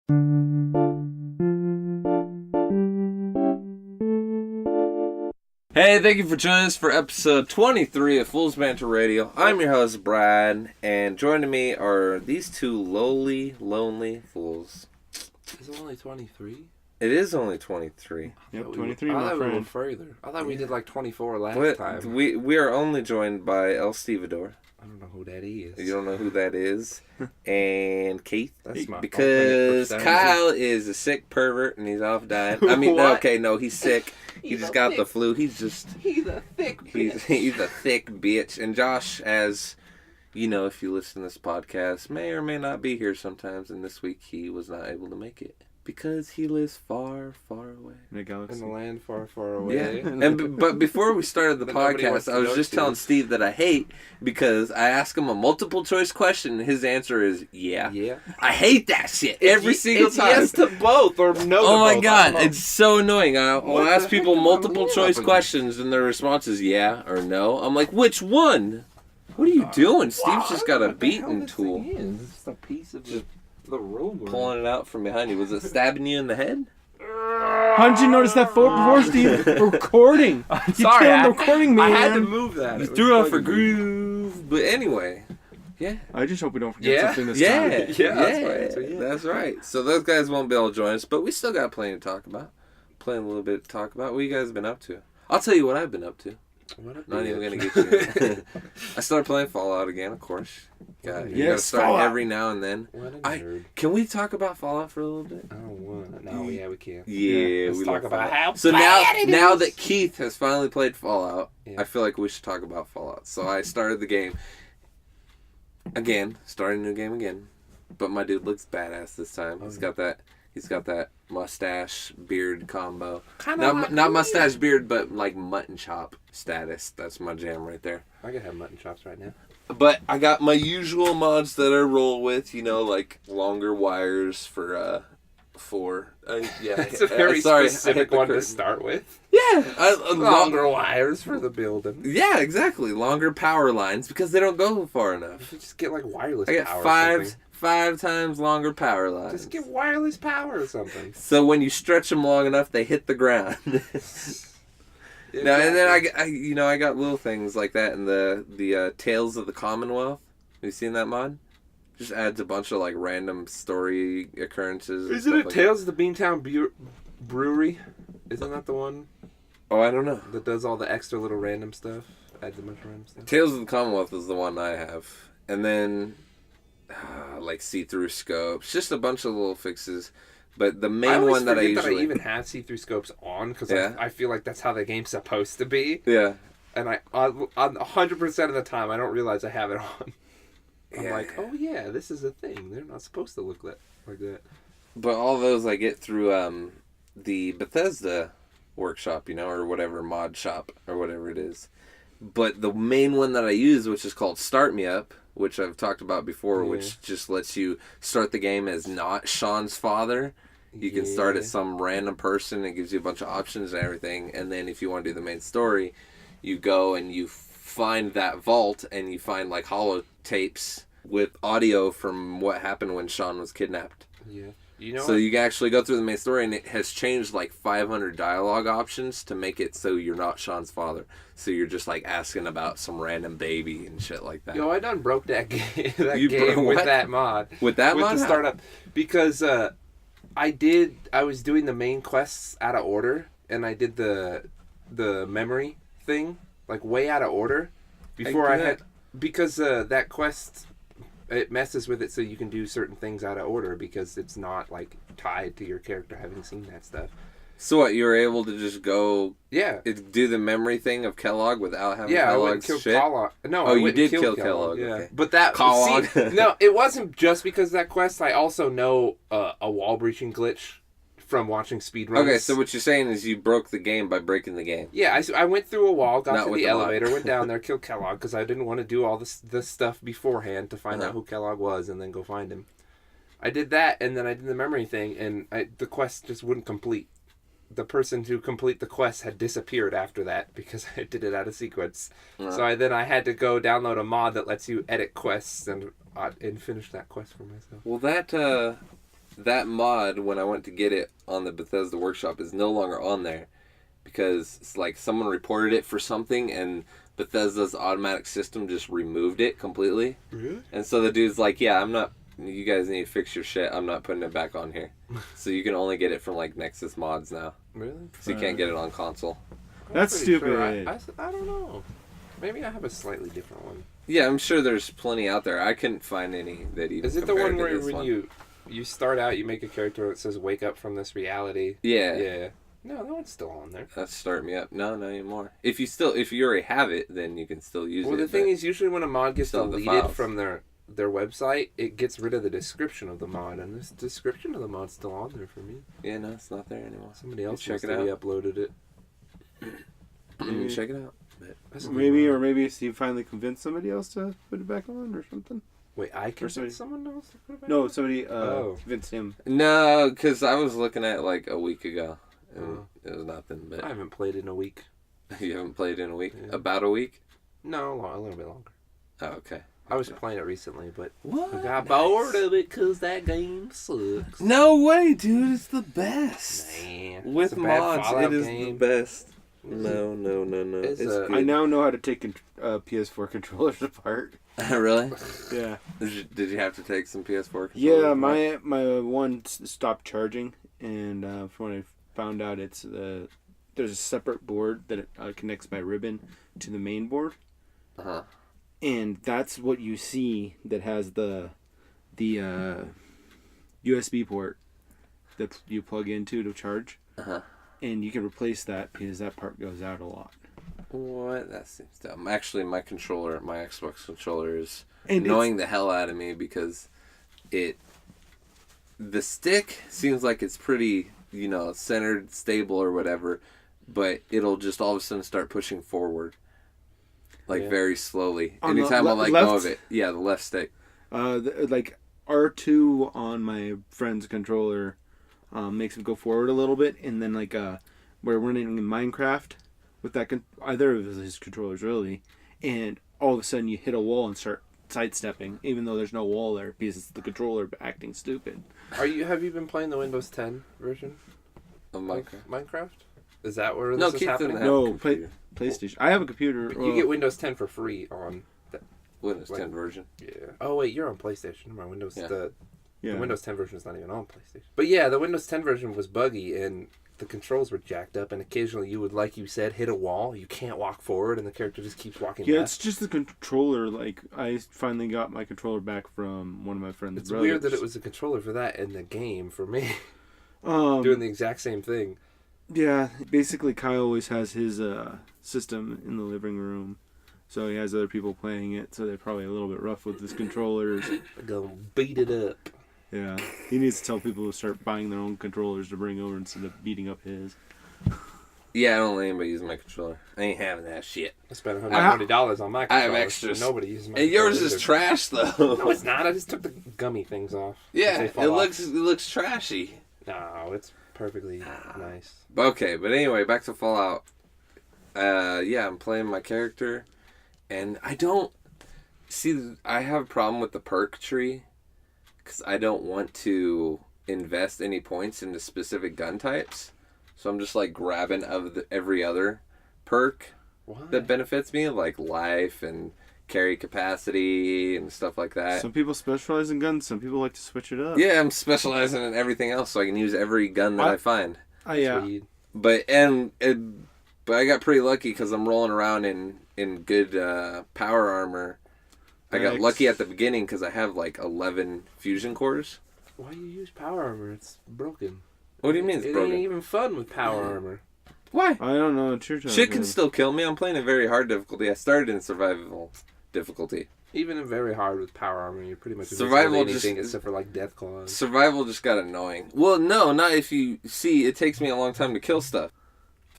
Hey, thank you for joining us for episode 23 of Fool's Banter Radio. I'm your host, Brad, and joining me are these two lowly, lonely fools. Is it only 23? It is only 23. Yep, 23, I my thought we went friend. further. I thought we did like 24 last But time. we are only joined by El Stevedore. I don't know who that is. You don't know who that is. And Keith. That's my Because alternate Kyle is a sick pervert and he's off dying. I mean, What? okay, no, he's sick. He He's just a got the thick- flu. He's just... He's a thick bitch. He's a thick bitch. And Josh, as you know, if you listen to this podcast, may or may not be here sometimes. And this week he was not able to make it because he lives far, far away. In the In galaxy. the land far, far away. Yeah. But before we started the That nobody wants podcast, to I was go just to. telling Steve that I hate because I ask him a multiple choice question and his answer is yeah. Yeah. I hate that shit every single it's time. yes to both or no to both. Oh my god, I don't it's so annoying. I'll What ask the people heck am I multiple looking choice up against? questions and their response is yeah or no. I'm like, which one? What are you doing? Steve's just got a beating tool. It's just a piece of the room. Pulling it out from behind you. Was it stabbing you in the head? How did you notice that before, Steve? We're recording. You Sorry, can't recording me, I had to man. move that. You It was threw off a bugging me. groove. But anyway, yeah. I just hope we don't forget Yeah? something this Yeah, time. Yeah, that's right. So, yeah. That's right. So those guys won't be able to join us, but we still got plenty to talk about. Plenty a little bit to talk about. What you guys been up to? I'll tell you what I've been up to. What a Not even gonna bitch. get you. I started playing Fallout again, of course. You gotta Yes, start Fallout. every now and then. What a nerd. Can we talk about Fallout for a little bit? I don't want. No, yeah, we can. Yeah, Let's we talk love about Fallout. how So bad it now is. that Keith has finally played Fallout, Yeah. I feel like we should talk about Fallout. So I started the game again, started a new game again, but my dude looks badass this time. He's got that mustache beard combo. Not mustache beard, but like mutton chop status. That's my jam right there. I could have mutton chops right now. But I got my usual mods that I roll with, you know, like longer wires for yeah. That's a very sorry, I specific hit the one to curtain. start with. Yeah, Longer wires for the building. Yeah, exactly. Longer power lines because they don't go far enough. You just get like wireless I power. got or something. five times longer power lines. Just get wireless power or something. So when you stretch them long enough, they hit the ground. Now and then I got little things like that in the Tales of the Commonwealth. Have you seen that mod? Just adds a bunch of like random story occurrences. and Isn't stuff it like Tales of the Beantown Brewery? Isn't that the one that. Oh, I don't know. that does all the extra little random stuff? Adds a bunch of random stuff. Tales of the Commonwealth is the one I have, and then like see-through scopes, just a bunch of little fixes. But the main one that I forget usually that I even have see-through scopes on because Yeah. I feel like that's how the game's supposed to be, yeah. and I 100% of the time I don't realize I have it on. I'm Yeah. like, oh yeah, this is a thing. They're not supposed to look like that. But all those I get through the Bethesda workshop, you know, or whatever, mod shop, or whatever it is. But the main one that I use, which is called Start Me Up, which I've talked about before, Yeah. which just lets you start the game as not Sean's father. You can start as some random person. It gives you a bunch of options and everything. And then if you want to do the main story, you go and you find that vault and you find like holotapes with audio from what happened when Sean was kidnapped. Yeah. You know So what? you can actually go through the main story, and it has changed like 500 dialogue options to make it so you're not Sean's father. So you're just like asking about some random baby and shit like that. Yo, I done broke that game, You broke with what? that mod. With that with mod? the startup, because I was doing the main quests out of order, and I did the memory thing like way out of order before I had, because that quest, it messes with it so you can do certain things out of order because it's not like tied to your character having seen that stuff. So what, you were able to just go Yeah. do the memory thing of Kellogg without having Yeah, I went and Kellogg's killed shit? Kellogg. No, Oh, I you went did and kill killed Kellogg, Yeah, okay. but that Kellogg. see, no, it wasn't just because of that quest. I also know a wall breaching glitch from watching speedruns. Okay, so what you're saying is you broke the game by breaking the game. Yeah, I went through a wall, got Not to with the the mod. elevator, went down there, killed Kellogg because I didn't want to do all this stuff beforehand to find Uh-huh. out who Kellogg was and then go find him. I did that, and then I did the memory thing, and the quest just wouldn't complete. The person to complete the quest had disappeared after that because I did it out of sequence. Uh-huh. So I had to go download a mod that lets you edit quests and finish that quest for myself. Well, that that mod, when I went to get it on the Bethesda Workshop, is no longer on there because it's like someone reported it for something and Bethesda's automatic system just removed it completely. Really? And so the dude's like, yeah, I'm not, you guys need to fix your shit. I'm not putting it back on here. So you can only get it from like Nexus mods now. Really? So you can't get it on console. That's I'm pretty stupid. Sure I don't know. Maybe I have a slightly different one. Yeah, I'm sure there's plenty out there. I couldn't find any that even. Is it the compared one to where this when one. you start out, you make a character that says "Wake up from this reality"? Yeah. Yeah. No, that one's still on there. That's start me up. No, not anymore. If you already have it, then you can still use it. Well, the thing is, usually when a mod gets still have the deleted files. from their website, it gets rid of the description of the mod, and this description of the mod's still on there for me. Yeah, no, it's not there anymore. Somebody else check must it have out. re-uploaded it. You check it out. That's a good Maybe, mod. or maybe Steve finally convinced somebody else to put it back on or something. Wait, I can somebody- send someone else to put it back No, on? somebody Oh. convinced him. No, because I was looking at it like a week ago, and Oh. it was nothing. But I haven't played in a week. you haven't played in a week? Yeah. About a week? No, a little bit longer. Oh, okay. I was playing it recently, but What? I got bored of it because that game sucks. No way, dude! It's the best. Man, With it's a bad mods, Fallout it is game. the best. No. It's It's a- good. I now know how to take PS4 controllers apart. Really? Yeah. Did you have to take some PS4 controllers? Yeah, apart? my one stopped charging, and from what I found out, it's there's a separate board that connects my ribbon to the main board, Uh-huh. and that's what you see that has the USB port that you plug into to charge, Uh-huh. and you can replace that because that part goes out a lot. What? That seems dumb. Actually, my Xbox controller is And annoying the hell out of me because the stick seems like it's pretty, centered, stable or whatever, but it'll just all of a sudden start pushing forward. Like Yeah. very slowly. On the Anytime I let left? go of it. Yeah, the left stick. Like R2 on my friend's controller makes him go forward a little bit, and then we're running in Minecraft with that either of his controllers really, and all of a sudden you hit a wall and start sidestepping, even though there's no wall there because it's the controller acting stupid. Have you been playing the Windows 10 version Of of Minecraft. Minecraft? Is that where No, this is Keith happening? didn't have No, a computer. PlayStation. I have a computer. But you get Windows 10 for free on. Windows Like- 10 version. Yeah. Oh wait, you're on PlayStation. My Windows Yeah. the yeah. Windows 10 version is not even on PlayStation. But yeah, the Windows 10 version was buggy and the controls were jacked up, and occasionally you would, like you said, hit a wall. You can't walk forward, and the character just keeps walking Yeah, back. it's just the controller. Like I finally got my controller back from one of my friend's It's brothers. weird that it was a controller for that in the game for me, um, doing the exact same thing. Yeah, basically Kyle always has his system in the living room, so he has other people playing it. So they're probably a little bit rough with his controllers. Go beat it up. Yeah, he needs to tell people to start buying their own controllers to bring over instead of beating up his. Yeah, I don't let anybody use my controller. I ain't having that shit. I spent $120 on my controller. I have extras. So nobody uses my And yours controller is either. trash though. No, it's not. I just took the gummy things off. Yeah, They it fall off. looks trashy. No, it's perfectly nice. Okay, but anyway, back to Fallout. Yeah, I'm playing my character, and I don't see. I have a problem with the perk tree because I don't want to invest any points into specific gun types. So I'm just like grabbing every other perk Why? that benefits me, like life and carry capacity and stuff like that. Some people specialize in guns. Some people like to switch it up. Yeah, I'm specializing in everything else, so I can use every gun that What? I find. Yeah. Sweet. But I got pretty lucky because I'm rolling around in good power armor. I got Thanks. lucky at the beginning because I have like 11 fusion cores. Why you use power armor? It's broken. What do you mean it's It broken? ain't even fun with power armor. Why? I don't know what you're talking Shit can about. still kill me. I'm playing a very hard difficulty. I started in survival difficulty. Even in very hard with power armor, you're pretty much Survival invincible to just- anything except for like death claws. Survival just got annoying. Well, no, not if you see. It takes me a long time to kill stuff.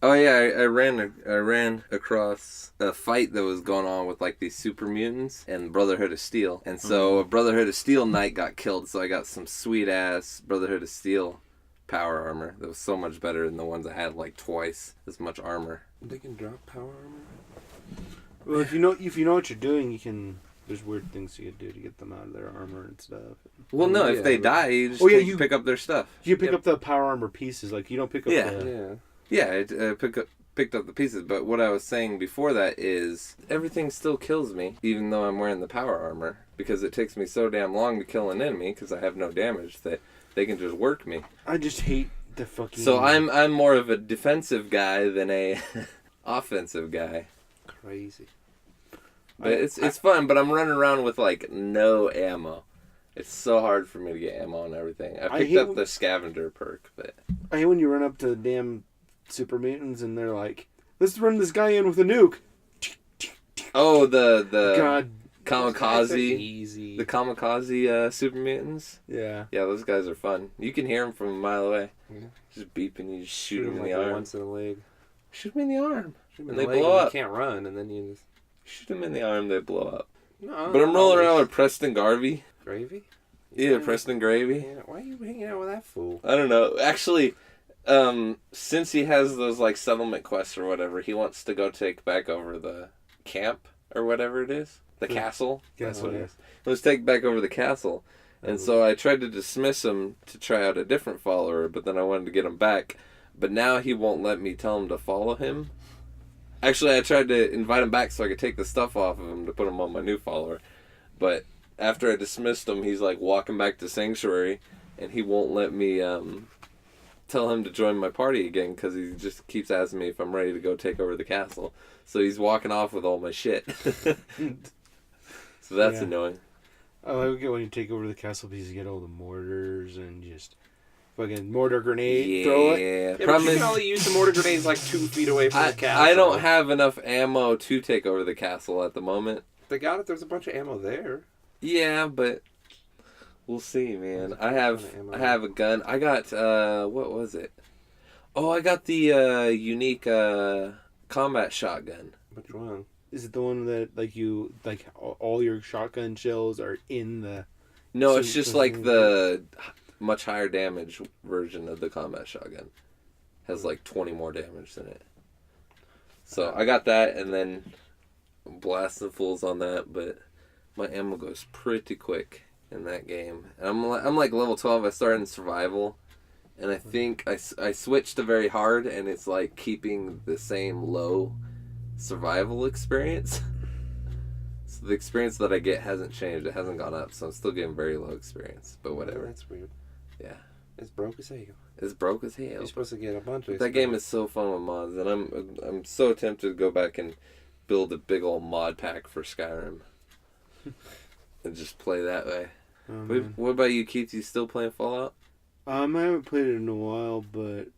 Oh yeah, I ran across a fight that was going on with like these super mutants and Brotherhood of Steel, and so a Brotherhood of Steel knight got killed. So I got some sweet ass Brotherhood of Steel power armor that was so much better than the ones I had like twice as much armor. They can drop power armor. Well, if you know what you're doing, you can there's weird things you can do to get them out of their armor and stuff. Well, no, if they die, you just pick up their stuff. You pick up the power armor pieces, like you don't pick up I picked up the pieces, but what I was saying before that is everything still kills me, even though I'm wearing the power armor, because it takes me so damn long to kill an enemy, because I have no damage, that they can just work me. I just hate the fucking... So I'm more of a defensive guy than a offensive guy. Crazy. But it's fun, but I'm running around with, like, no ammo. It's so hard for me to get ammo and everything. I picked up the scavenger perk, but... I hate when you run up to damn super mutants and they're like, let's run this guy in with a nuke. Oh, the God. kamikaze. Easy. The kamikaze super mutants? Yeah. Yeah, those guys are fun. You can hear them from a mile away. Yeah. Just beeping, you just shoot them in like the arm. once in the leg. Shoot them in the arm. Shoot them in And they the leg blow and up. You can't run, and then you just... Shoot them in the arm, they blow up. No, But I'm rolling around with Preston Garvey. Gravy? Yeah, Preston Gravy. Yeah, why are you hanging out with that fool? I don't know. Actually, since he has those, like, settlement quests or whatever, he wants to go take back over the camp or whatever it is. The castle. That's what it is. He wants to take back over the castle. And so I tried to dismiss him to try out a different follower, but then I wanted to get him back. But now he won't let me tell him to follow him. Actually, I tried to invite him back so I could take the stuff off of him to put him on my new follower. But after I dismissed him, he's like walking back to Sanctuary, and he won't let me tell him to join my party again because he just keeps asking me if I'm ready to go take over the castle. So he's walking off with all my shit. So that's annoying. I like it when you take over the castle because you get all the mortars and just fucking mortar grenade, throw it. Yeah, but you can only use the mortar grenades like 2 feet away from the castle. I don't have enough ammo to take over the castle at the moment. They got it. There's a bunch of ammo there. Yeah, but we'll see, man. I have a gun. I got what was it? Oh, I got the unique combat shotgun. Which one? Is it the one that like all your shotgun shells are in the? No, it's just like the much higher damage version of the combat shotgun. Has like 20 more damage than it. So I got that, and then blasting fools on that, but my ammo goes pretty quick in that game. And I'm like level 12. I started in survival, and I think I switched to very hard, and it's like keeping the same low survival experience. So the experience that I get hasn't changed. It hasn't gone up, so I'm still getting very low experience. But whatever. That's weird. Yeah. It's broke as hell. It's broke as hell. You're supposed to get a bunch of that game is so fun with mods, and I'm so tempted to go back and build a big old mod pack for Skyrim and just play that way. What about you, Keith? You still playing Fallout? I haven't played it in a while, but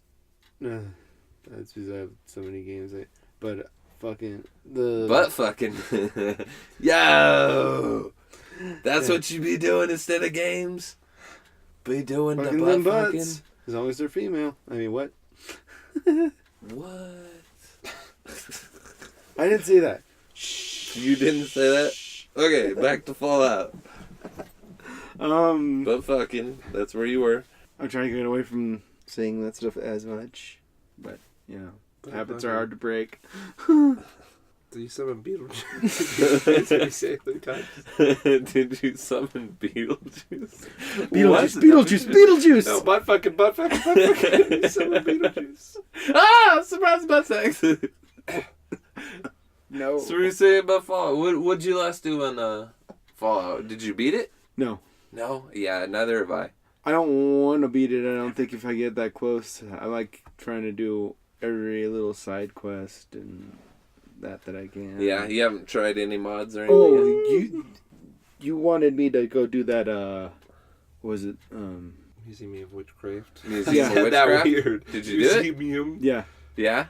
that's because I have so many games. But fucking yo, that's what you be doing instead of games. Be doing the butt fucking. As long as they're female. I mean, what? What? I didn't say that. You didn't say that? Okay, back to Fallout. But fucking, that's where you were. I'm trying to get away from saying that stuff as much. But, you know, habits are hard to break. Did you summon Beetlejuice? Did you say it 3 times? Did you summon Beetlejuice? Beetlejuice! No, butt fucking. You summon Beetlejuice. Ah! Surprise butt sex! No. So what were you saying about Fallout? What'd you last do on Fallout? Did you beat it? No. No? Yeah, neither have I. I don't want to beat it. I don't think if I get that close. I like trying to do every little side quest and that I can. Yeah, you haven't tried any mods or anything? Oh, you wanted me to go do that, what was it? Museum of Witchcraft. Museum of Witchcraft? That weird. Did you do it? Museum. Yeah. Yeah?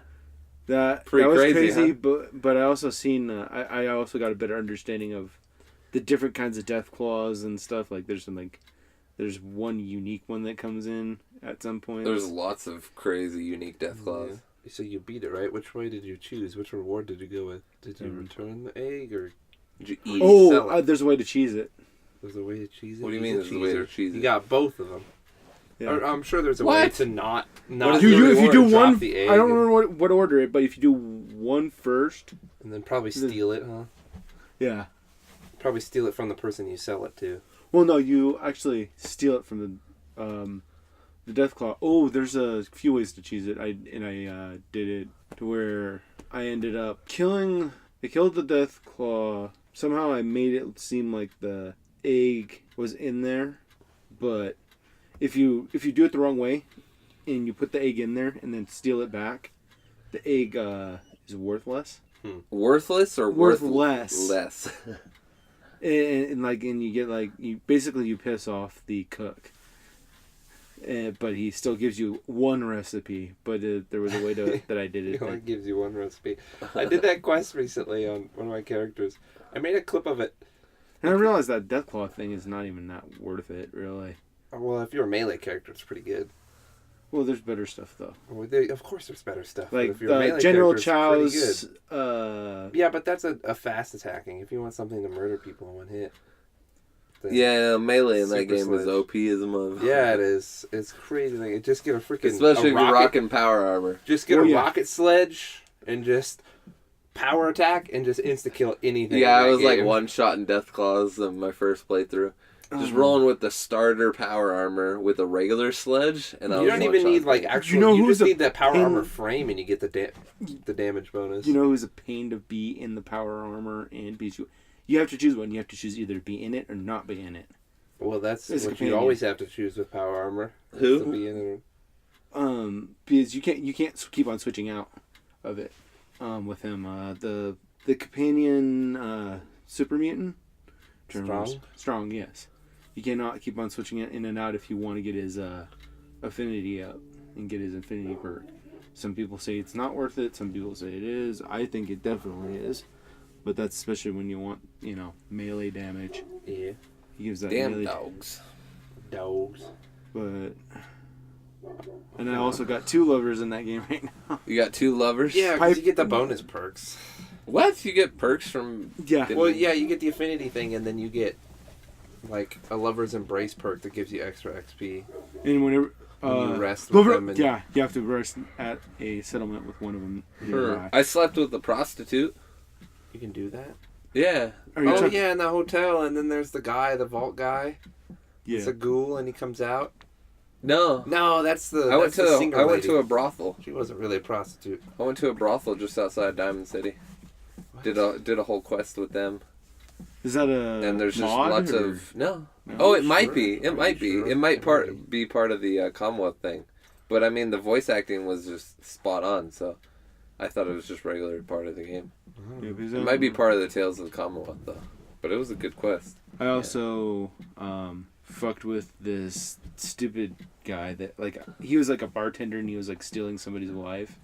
That Pretty was crazy, huh? but I also seen, I also got a better understanding of the different kinds of death claws and stuff. Like, there's one unique one that comes in at some point. There's lots of crazy unique death claws. Yeah. So you beat it, right? Which way did you choose? Which reward did you go with? Did you return the egg, or did you eat it? There's a way to cheese it. There's a way to cheese it? What do you mean there's a way to cheese it? You got both of them. Yeah. I'm sure there's a way to not if you do one, the egg I don't remember what order it, but if you do one first, and then probably steal it, huh? Yeah. Probably steal it from the person you sell it to. Well, no, you actually steal it from the Deathclaw. Oh, there's a few ways to choose it. I did it to where I ended up killing. I killed the Deathclaw. Somehow I made it seem like the egg was in there, but if you do it the wrong way, and you put the egg in there and then steal it back, the egg is worthless. Worthless or worthless? Less. and you get you piss off the cook. But he still gives you one recipe. But there was a way that I did it. He only gives you one recipe. I did that quest recently on one of my characters. I made a clip of it. And I realized that Deathclaw thing is not even that worth it, really. Well, if you're a melee character, it's pretty good. Well, there's better stuff, though. Well, of course there's better stuff. Like if you're a melee General character, it's Chao's... pretty good. Yeah, but that's a fast attacking. If you want something to murder people in one hit. Yeah, melee in that game is OP as a motherfucker. Yeah, it is. It's crazy. Like, just get a freaking... Especially if you're rocking power armor. Just get a rocket sledge and just power attack and just insta-kill anything. Yeah, I was like one-shotting Deathclaws in my first playthrough. Just rolling with the starter power armor with a regular sledge, and you don't even need like actual. You just need that power armor frame, and you get the damage bonus. You know who's a pain to be in the power armor and be? You have to choose one. You have to choose either be in it or not be in it. Well, that's what you always have to choose with power armor. Who? To be in it. Because you can't keep on switching out of it. With him, the companion super mutant. Strong, yes. You cannot keep on switching it in and out if you want to get his affinity up and get his infinity perk. Some people say it's not worth it. Some people say it is. I think it definitely is. But that's especially when you want, melee damage. Yeah. He gives that damn melee dogs. But... And I also got 2 lovers in that game right now. You got 2 lovers? Yeah, because you get the bonus perks. What? You get perks from... Yeah. Well, yeah, you get the affinity thing, and then you get... like a lover's embrace perk that gives you extra XP. And whenever you rest with them, yeah, you have to rest at a settlement with one of them. I slept with a prostitute. You can do that. Yeah. Yeah, in the hotel, and then there's the guy, the vault guy. Yeah. It's a ghoul, and he comes out. No, that's the. I went to a brothel. She wasn't really a prostitute. I went to a brothel just outside Diamond City. What? Did a whole quest with them. Is that a and there's just mod, lots or? of no. Oh, it might be. It might be. It might be part of the Commonwealth thing, but I mean the voice acting was just spot on. So I thought it was just regular part of the game. Yeah, it might be part of the Tales of the Commonwealth though, but it was a good quest. I also fucked with this stupid guy that he was like a bartender and he was like stealing somebody's wife,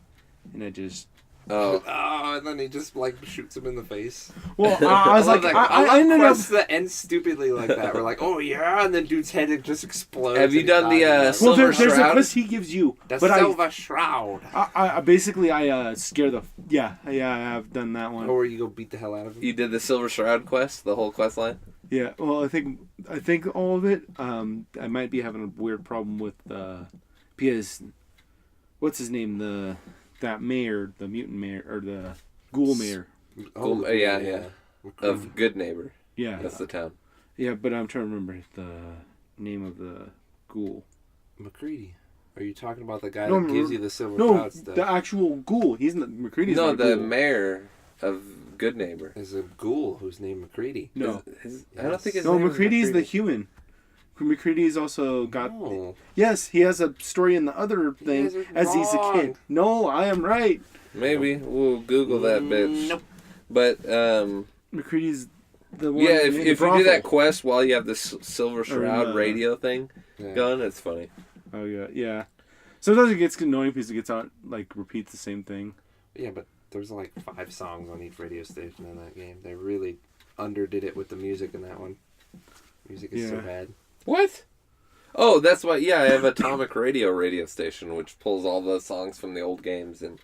and I just. And then he just shoots him in the face. Well, I was I ended up that end stupidly like that. We're like, oh yeah, and then dude's head just explodes. Have you done the Silver Shroud? There's a quest he gives you. The Silver Shroud. I basically scare the I have done that one. Or you go beat the hell out of him. You did the Silver Shroud quest, the whole quest line. Yeah, well, I think all of it. I might be having a weird problem with because what's his name that mayor, the mutant mayor, or the ghoul mayor. Oh, yeah. Of Good Neighbor. Yeah. That's the town. Yeah, but I'm trying to remember the name of the ghoul. McCready. Are you talking about the guy that gives you the silver shroud stuff? The actual ghoul. He's not McCready's. No, not the ghoul. Mayor of Good Neighbor. There's a ghoul who's named McCready. No. I don't think his name McCready's the human. McCready's also got... No. Yes, he has a story in the other thing as he's a kid. No, I am right. Maybe. We'll Google that bitch. Nope. But, McCready's the one... Yeah, if you do that quest while you have this Silver Shroud radio thing going, it's funny. Oh, yeah. Sometimes it gets annoying because it gets out, repeats the same thing. Yeah, but there's 5 songs on each radio station in that game. They really underdid it with the music in that one. Music is so bad. What? Oh, that's why. Yeah, I have Atomic radio station, which pulls all the songs from the old games and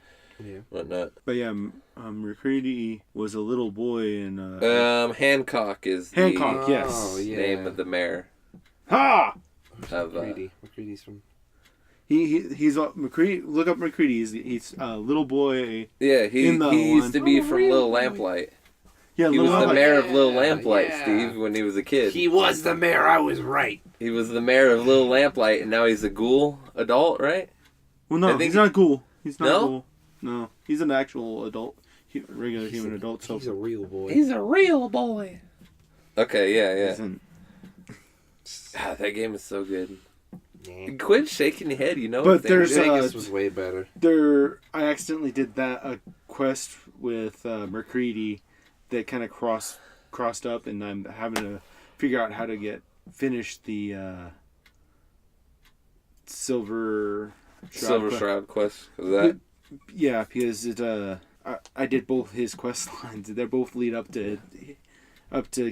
whatnot. But yeah, McCready was a little boy in. Hancock is Hancock. the Yes. name of the mayor. Ha! Of McCready's from. He's McCready. Look up McCready. He's a little boy. Yeah, he used to be from Little Lamplight. Yeah, He was Little the Lamplight. mayor of Little Yeah, Lamplight, yeah. Steve, when he was a kid. He was the mayor. I was right. He was the mayor of Little Lamplight, and now he's a ghoul adult, right? Well, I no, think he's not cool. He's not No? cool. No, he's an actual adult, regular human adult. So He's a real boy. He's a real boy. Okay, yeah. isn't. Ah, that game is so good. Yeah. Quit shaking your head, you know. But things- there's, Vegas was way better. I accidentally did a quest with McCready that kind of crossed up, and I'm having to figure out how to finish the Silver Shroud quest. Was that? Yeah, because I did both his quest lines. They both lead up to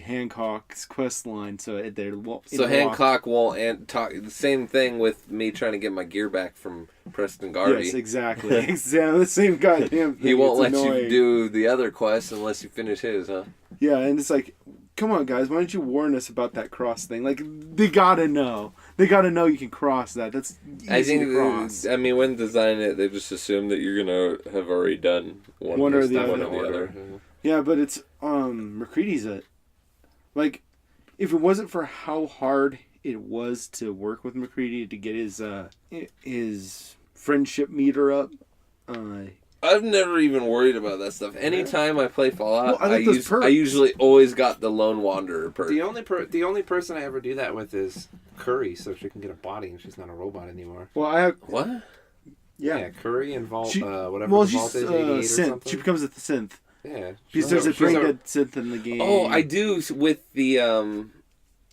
Hancock's quest line, so they're So Hancock won't talk. The same thing with me trying to get my gear back from Preston Garvey. Yes, exactly. Exactly the same goddamn thing. He won't It's let you annoying. do the other quest unless you finish his, huh? Yeah, and it's like, come on, guys, why don't you warn us about that cross thing? Like, they gotta know. They gotta know you can cross that. That's easy I think. to cross. I mean, when designing it, they just assume that you're gonna have already done One or the one other. or the other. Yeah, but it's McCready's like, if it wasn't for how hard it was to work with McCready to get his friendship meter up. I've never even worried about that stuff. Anytime I play Fallout, Well, I like those perks. I usually always got the Lone Wanderer perk. The only person I ever do that with is Curry, so she can get a body and she's not a robot anymore. Well, I have What? yeah. Curry and Vault, whatever Well, the Vault she's is, 88 or synth. something. She becomes a synth Yeah. because there's a she's drink that synth in the game. Oh, I do with the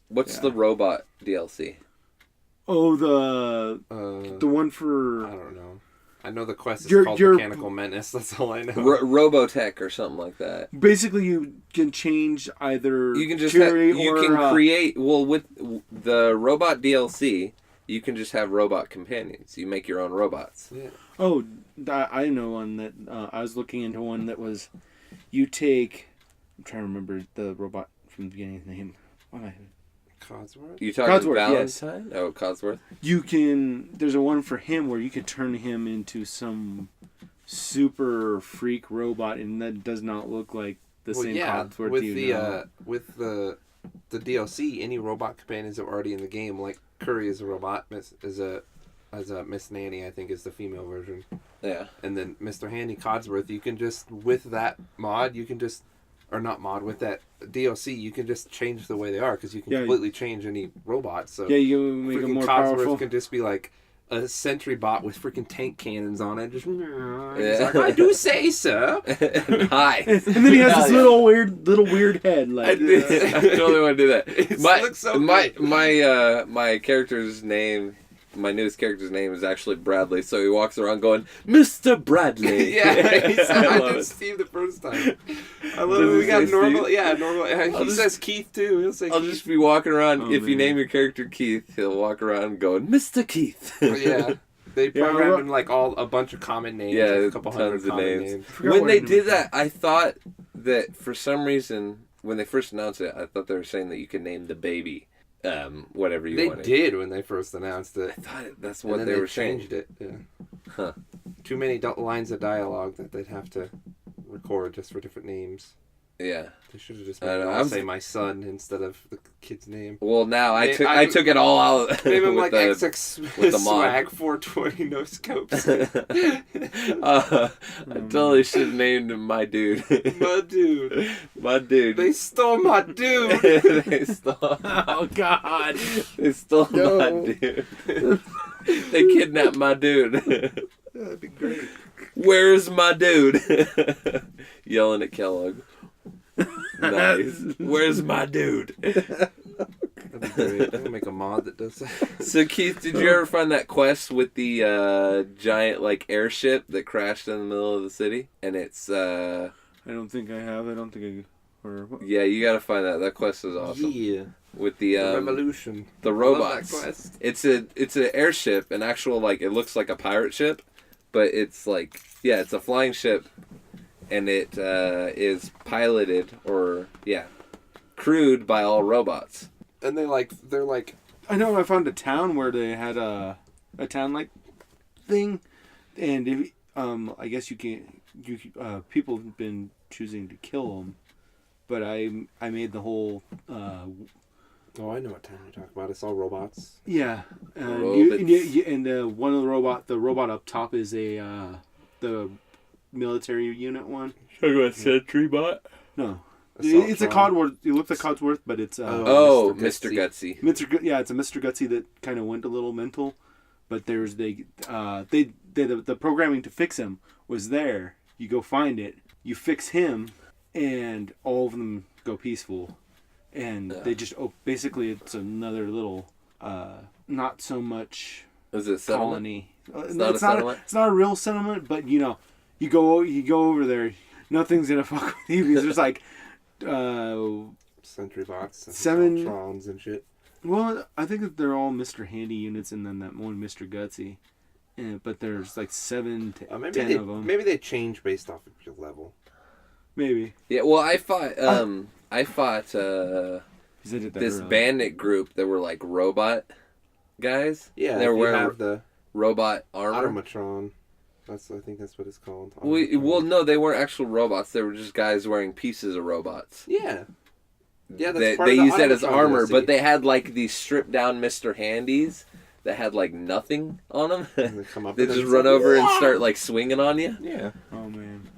what's Yeah. the robot DLC? Oh, the one for I don't know. I know the quest is Your- called your- Mechanical Menace. That's all I know. Robotech or something like that. basically you can change either You can just Cherry you or can create with the robot DLC. You can just have robot companions. You make your own robots. Yeah. Oh, I know one that I was looking into one that was you take. I'm trying to remember the robot from the beginning of the name. What am I? Codsworth? You talking Codsworth, yes. Valentine? Oh, Codsworth. You can. There's a one for him where you could turn him into some super freak robot, and that does not look like the same Codsworth with you the know. with the DLC, any robot companions that were already in the game, like Curry is a robot, as a Miss Nanny, I think is the female version, Yeah. and then Mr. Handy Codsworth, you can just with that mod, you can just or not mod with that DLC, you can just change the way they are because you can completely change any robot. So Yeah, you make them freaking more Codsworth powerful. can just be like a sentry bot with freaking tank cannons on it. Just he's Yeah. like, I do say so. Hi. And then he has this Yeah. little weird head. Like I totally want to do that. It My looks so my good. my character's name, my newest character's name is actually Bradley. So he walks around going, "Mr. Bradley." Yeah, I love did it. Steve the first time. I love Does it. he We got say normal. Steve? Yeah, normal. I'll He just- says Keith too. He'll say I'll Keith. just be walking around. Oh, If you man. name your character Keith, he'll walk around going, "Mr. Keith." Yeah. They Yeah, programmed in like a bunch of common names. Yeah, like a couple hundred tons of common names. Forgot When what they it did was. that, I thought that for some reason, when they first announced it, I thought they were saying that you could name the baby, whatever you They wanted. did when they first announced it. I thought that's And what then they were changed saying. it. Yeah. Huh. Too many lines of dialogue that they'd have to record just for different names. Yeah. They should have just I made don't it know, all I'm- say my son instead of the kid's name. Well, now I I- took it all out. Name him with like the- XX with the mod. Swag 420 no scopes. I totally should have named him my dude. My dude. My dude. They stole my dude. They stole. Oh God! They stole No. my dude. They kidnapped my dude. That'd be great. Where's my dude? Yelling at Kellogg. Nice. Where's my dude? That'd be great. I'm gonna make a mod that does that. So Keith, did you ever find that quest with the giant like airship that crashed in the middle of the city? And it's I don't think I have. I don't think I. Or what? yeah, you gotta find that. That quest is awesome. Yeah. With the Revolution. the I love robots. that quest. It's an airship, an actual like it looks like a pirate ship, but it's like it's a flying ship, and it is piloted or crewed by all robots. And they're like I know I found a town where they had a town like thing, and if, I guess you can people have been choosing to kill them but I made the whole. Oh, I know what time you're talking about. It's all robots. Yeah, Robots. and one of the robot up top is the military unit one. Talking about Sentry Bot? No, Assault it's a drone. Codsworth. It looks like Codsworth, but it's Oh, Mr. Mr. Gutsy. Yeah, it's a Mr. Gutsy that kind of went a little mental, but there's the programming to fix him was there. You go find it, you fix him, and all of them go peaceful, and they just basically it's another little not so much Is it a settlement? colony. It's not a settlement? It's not a real settlement, but you go over there, nothing's gonna fuck with you because there's like. Sentry bots, and 7 Trons and shit. Well, I think that they're all Mr. Handy units, and then that one Mr. Gutsy. But there's like 7 to 10 of them. Maybe they change based off of your level. Maybe. Yeah, well, I fought Because I did that this early. bandit group that were like robot guys. Yeah, they were you wearing have the robot armor. Automatron. I think that's what it's called. Well, no, they weren't actual robots. They were just guys wearing pieces of robots. Yeah. Yeah, that's They part of the used that as automatron armor, DLC. but they had like these stripped down Mr. Handies that had like nothing on them. And they come up They and just it's run like, over and "Wah!" start like swinging on you. Yeah. Oh man.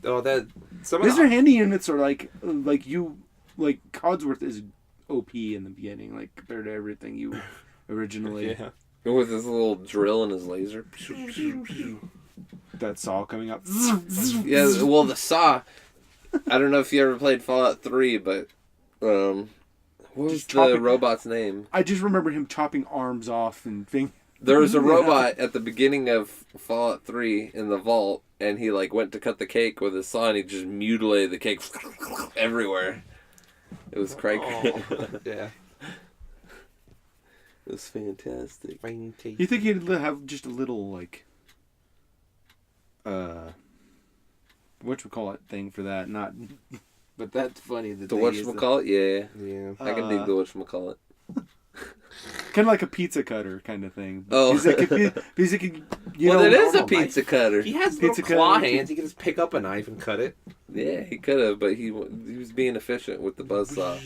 Oh, that some of Mr. the, Handy units are like Codsworth is OP in the beginning, like compared to everything you originally. yeah. With his little drill and his laser. That saw coming up. Yeah, well, the saw. I don't know if you ever played Fallout 3, but what was Just the chopping- robot's name? I just remember him chopping arms off and thing. There was a robot at the beginning of Fallout 3 in the vault, and he like went to cut the cake with his saw, and he just mutilated the cake everywhere. It was crazy. Oh, yeah. It was fantastic. Fine taste. You think he'd have just a little like whatchamacallit thing for that? Not, but that's funny that The they use whatchamacallit? Yeah. Yeah. I can dig the whatchamacallit. kind of like a pizza cutter kind of thing. Oh. Because it could, Well, it is a normal pizza knife. cutter. He has Pizza little claw cutter. hands. He can just pick up a knife and cut it. Yeah, he could have, but he was being efficient with the buzzsaw.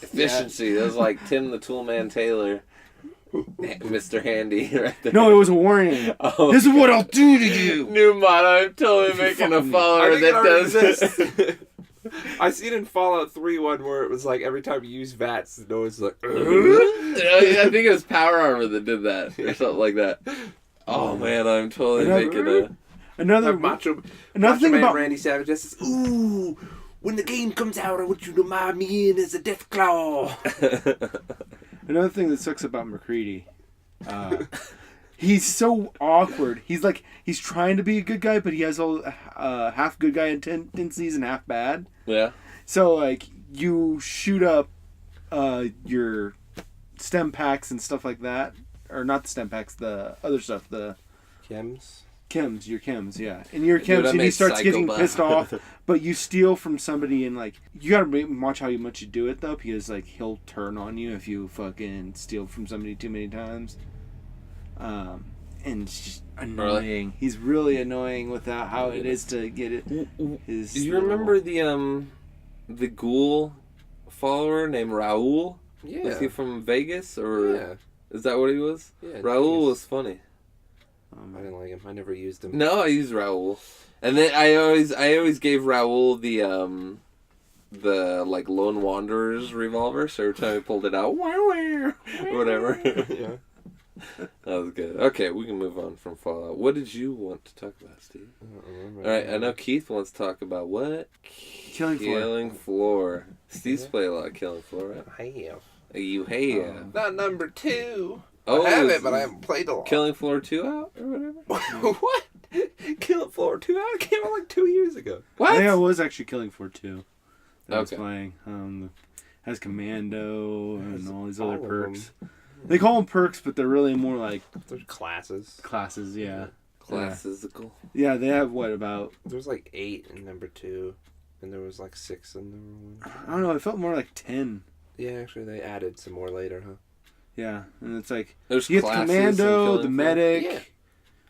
Efficiency. That was like Tim the Toolman Taylor, Mr. Handy, right there. No, it was a warning. Oh, This is what I'll do to you. new motto. I'm totally making a follower I think it that already does exists. this. I seen in Fallout 3 one where it was like every time you use VATS, the noise was like. I think it was Power Armor that did that, or something like that. Oh man, I'm totally making a. Another Macho thing Man about Randy Savage just says, "Ooh, when the game comes out, I want you to mind me in as a Death Claw." Another thing that sucks about McCready, he's so awkward. He's trying to be a good guy, but he has all half good guy tendencies and half bad. Yeah. So like you shoot up your stem packs and stuff like that, or not the stem packs, the other stuff, the Chems. your chems, yeah. And your Dude, chems, I and he made starts getting Psychopath. pissed off, but you steal from somebody, and like you gotta watch how much you do it though, because like he'll turn on you if you fucking steal from somebody too many times. And it's just annoying. Really? He's really annoying with how it is to get it. His Do you little- remember the ghoul follower named Raul? Yeah. Was he from Vegas, or Yeah. is that what he was? Yeah. Raul he's- was funny. I didn't like him. I never used him. No, I used Raul, and then I always gave Raul the like Lone Wanderer's revolver. So every time I pulled it out, or whatever. Yeah. That was good. Okay, we can move on from Fallout. What did you want to talk about, Steve? I don't remember. All right, I know Keith wants to talk about what? Killing Floor. Killing Floor. Steve's Yeah. played a lot of Killing Floor, right? I have. You have. Not number 2. Oh, I have is- it, but I haven't played a lot. Killing Floor 2 out or whatever? What? Killing Floor 2 out? It came out like 2 years ago. What? Yeah, it was actually Killing Floor 2 that I was Okay. playing. Has Commando and all these all other of perks. They call them perks, but they're really more like There's classes. classes. Yeah, Classical. yeah. They have what about? There's like 8 in number 2, and there was like 6 in number 1. I don't know. It felt more like 10. Yeah, actually, they added some more later, huh? Yeah, and it's like There's you get the classes in Commando, Killing the Floor. medic,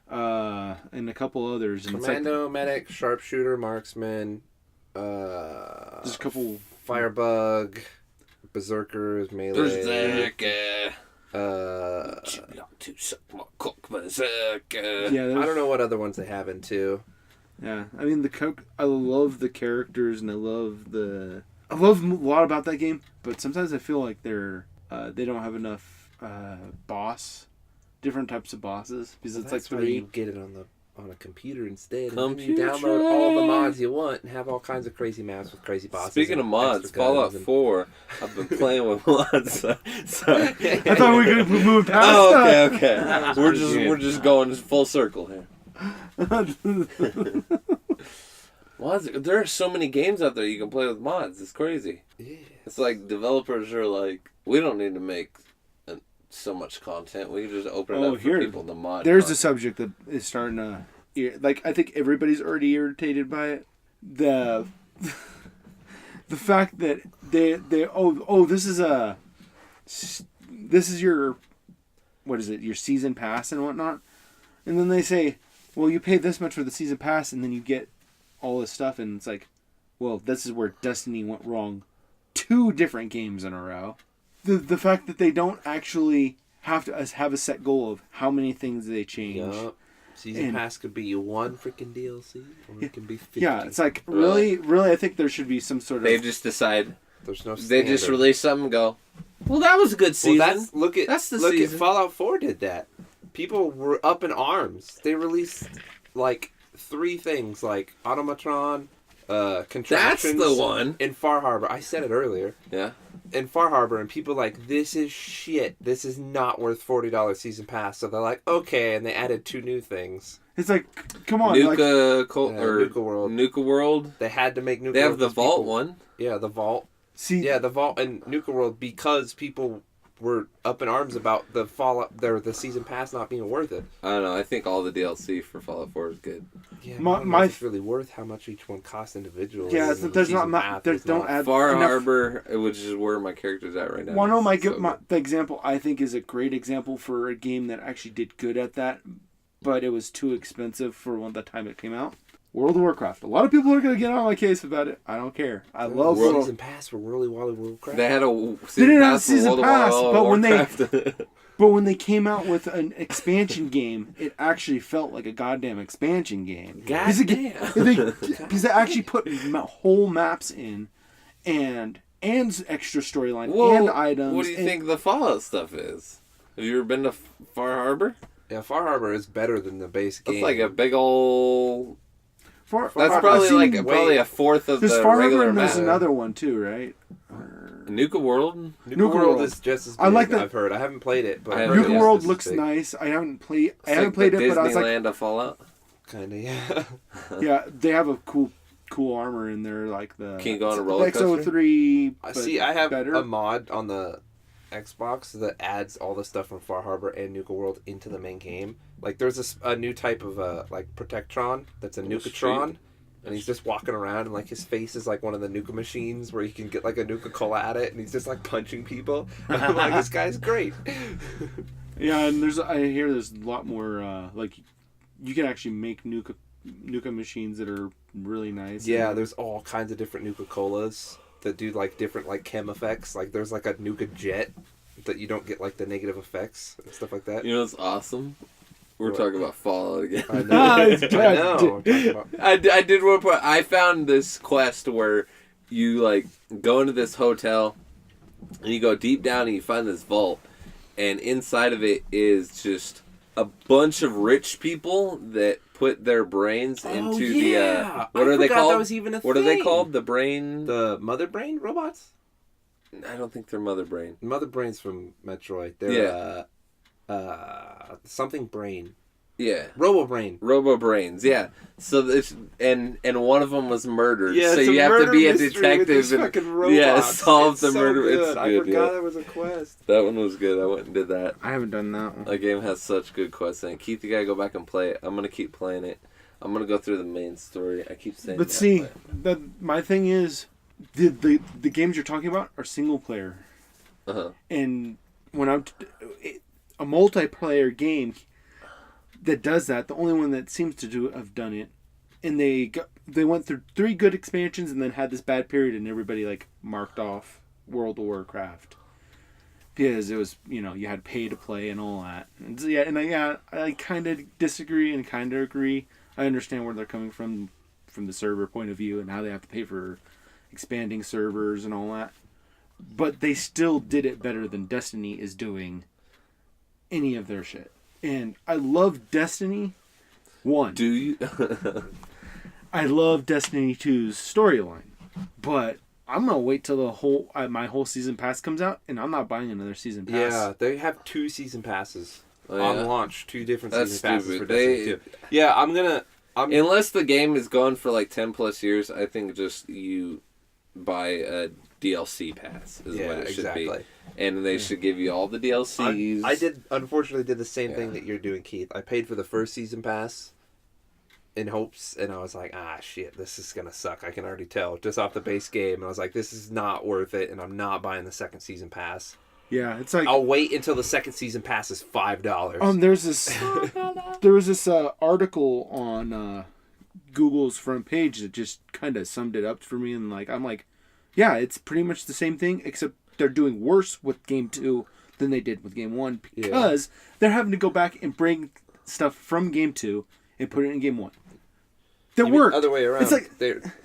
and a couple others. And Commando, medic, sharpshooter, marksman, Just a couple. Firebug, Berserkers, Melee. Berserker. Yeah, I don't know what other ones they have in too. Yeah, I mean I love the characters and I love a lot about that game, but sometimes I feel like they don't have enough different types of bosses because it's like That's why 3. you get it on a computer instead, and then you download all the mods you want and have all kinds of crazy maps with crazy bosses. Speaking of mods, Fallout 4, I've been playing with mods. So. I thought we could move past that. that. Okay. We're just going full circle here. Mods, there are so many games out there you can play with mods. It's crazy. Yeah. It's like developers are like, we don't need to make so much content. We can just open it up for people to mod. There's content. a subject that is starting to, like, I think everybody's already irritated by it. The fact that this is your, what is it, your season pass and whatnot, and then they say, well, you pay this much for the season pass, and then you get all this stuff, and it's like, well, this is where Destiny went wrong 2 different games in a row. The fact that they don't actually have to have a set goal of how many things they change. Yep. Season pass could be 1 freaking DLC, or it can be 50. Yeah, it's like, really, I think there should be some sort of... They just decide. There's no standard. They just release something and go, well, that was a good season. Well, look at season. Fallout 4 did that. People were up in arms. They released, like, 3 things, like Automatron, Contractions. That's the one. In Far Harbor. I said it earlier. Yeah. In Far Harbor, and people like, this is shit. This is not worth $40 season pass. So they're like, okay, and they added 2 new things. It's like, come on. Nuka World. Nuka World. They had to make Nuka World. They have the Vault one. Yeah, the Vault. See, yeah, the Vault and Nuka World, because people were up in arms about the Fallout, the season pass not being worth it. I don't know. I think all the DLC for Fallout 4 is good. Yeah, my it's really worth how much each one costs individually. Yeah, there's not. There's don't add Far enough. Harbor, which is where my character's at right now. One of the example I think is a great example for a game that actually did good at that, but it was too expensive for the time it came out. World of Warcraft. A lot of people are going to get on my case about it. I don't care. I love World Season Pass for World of Warcraft. They had they didn't have a season pass, but when they came out with an expansion game, it actually felt like a goddamn expansion game. Because they actually put whole maps in, and extra storyline and items. What do you think the Fallout stuff is? Have you ever been to Far Harbor? Yeah, Far Harbor is better than the base game. It's like a big old. That's probably a fourth of the regular map. There's another one too, right? Nuka World. Nuka World is just as good. I like that. I've heard. I haven't played it, but Nuka World looks nice. I haven't played it, but I was like, Disneyland of Fallout. Kinda, yeah. Yeah, they have a cool armor in there, like the Can you go on a roller coaster? XO3. See, I have a mod on the Xbox that adds all the stuff from Far Harbor and Nuka World into the main game. Like, there's a new type of like Protectron that's a Nukatron, and he's just walking around, and like his face is like one of the Nuka machines where you can get like a Nuka Cola at it, and he's just like punching people. And I'm like, this guy's great. Yeah, and I hear there's a lot more like you can actually make Nuka machines that are really nice. Yeah, there's all kinds of different Nuka Colas that do like different like chem effects. Like there's like a Nuka Jet that you don't get like the negative effects and stuff like that. You know what's awesome? We're talking about Fallout again. I know. I did one point. I found this quest where you like go into this hotel and you go deep down and you find this vault, and inside of it is just a bunch of rich people that put their brains into the what are they called? That was even a what thing. Are they called? The mother brain robots? I don't think they're mother brain. Mother brains from Metroid. They're something brain. Yeah. Robo brains. Yeah. So it's and one of them was murdered. Yeah, so you have to be a detective and solve the murder. Good. It's good. I forgot there was a quest. That one was good. I went and did that. I haven't done that one. That game has such good quests in it. Keith, you gotta go back and play it. I'm gonna keep playing it. I'm gonna go through the main story. I keep saying. But see, my thing is, the games you're talking about are single player. And when a multiplayer game that does that, the only one that seems to have done it and they went through 3 good expansions and then had this bad period, and everybody like marked off World of Warcraft because it was, you know, you had pay to play and all that. And so, I kind of disagree and kind of agree. I understand where they're coming from the server point of view and how they have to pay for expanding servers and all that. But they still did it better than Destiny is doing any of their shit. And I love Destiny 1. Do you? I love Destiny 2's storyline. But I'm going to wait till my whole season pass comes out, and I'm not buying another season pass. Yeah, they have 2 season passes on launch. 2 different season passes for stupid. Destiny 2. Yeah, Unless the game is going for like 10 plus years, I think just you buy a DLC pass is what it should be. And they should give you all the DLCs. I unfortunately did the same thing that you're doing, Keith. I paid for the first season pass in hopes, and I was like, shit, this is going to suck. I can already tell just off the base game. And I was like, this is not worth it, and I'm not buying the second season pass. Yeah, it's like... I'll wait until the second season pass is $5. There was this article on Google's front page that just kind of summed it up for me, and I'm like, yeah, it's pretty much the same thing, except they're doing worse with Game 2 than they did with Game 1 because they're having to go back and bring stuff from Game 2 and put it in Game 1. That worked. Other way around. It's like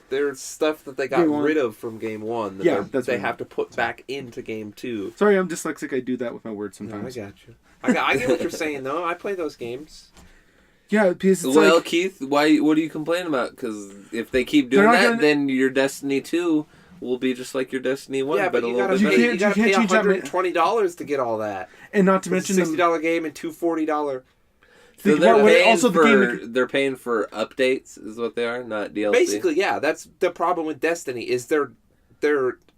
there's stuff that they got rid of from Game 1 that they have to put back into Game 2. Sorry, I'm dyslexic. I do that with my words sometimes. No, I got you. I get what you're saying, though. I play those games. Yeah, because it's Keith, what do you complain about? Because if they keep doing that, then your Destiny 2 will be just like your Destiny 1. Yeah, but you gotta pay $120 to get all that. And not to mention a $60 game and $2 $40. So they're paying for updates, is what they are, not DLC. Basically, yeah. That's the problem with Destiny, is they're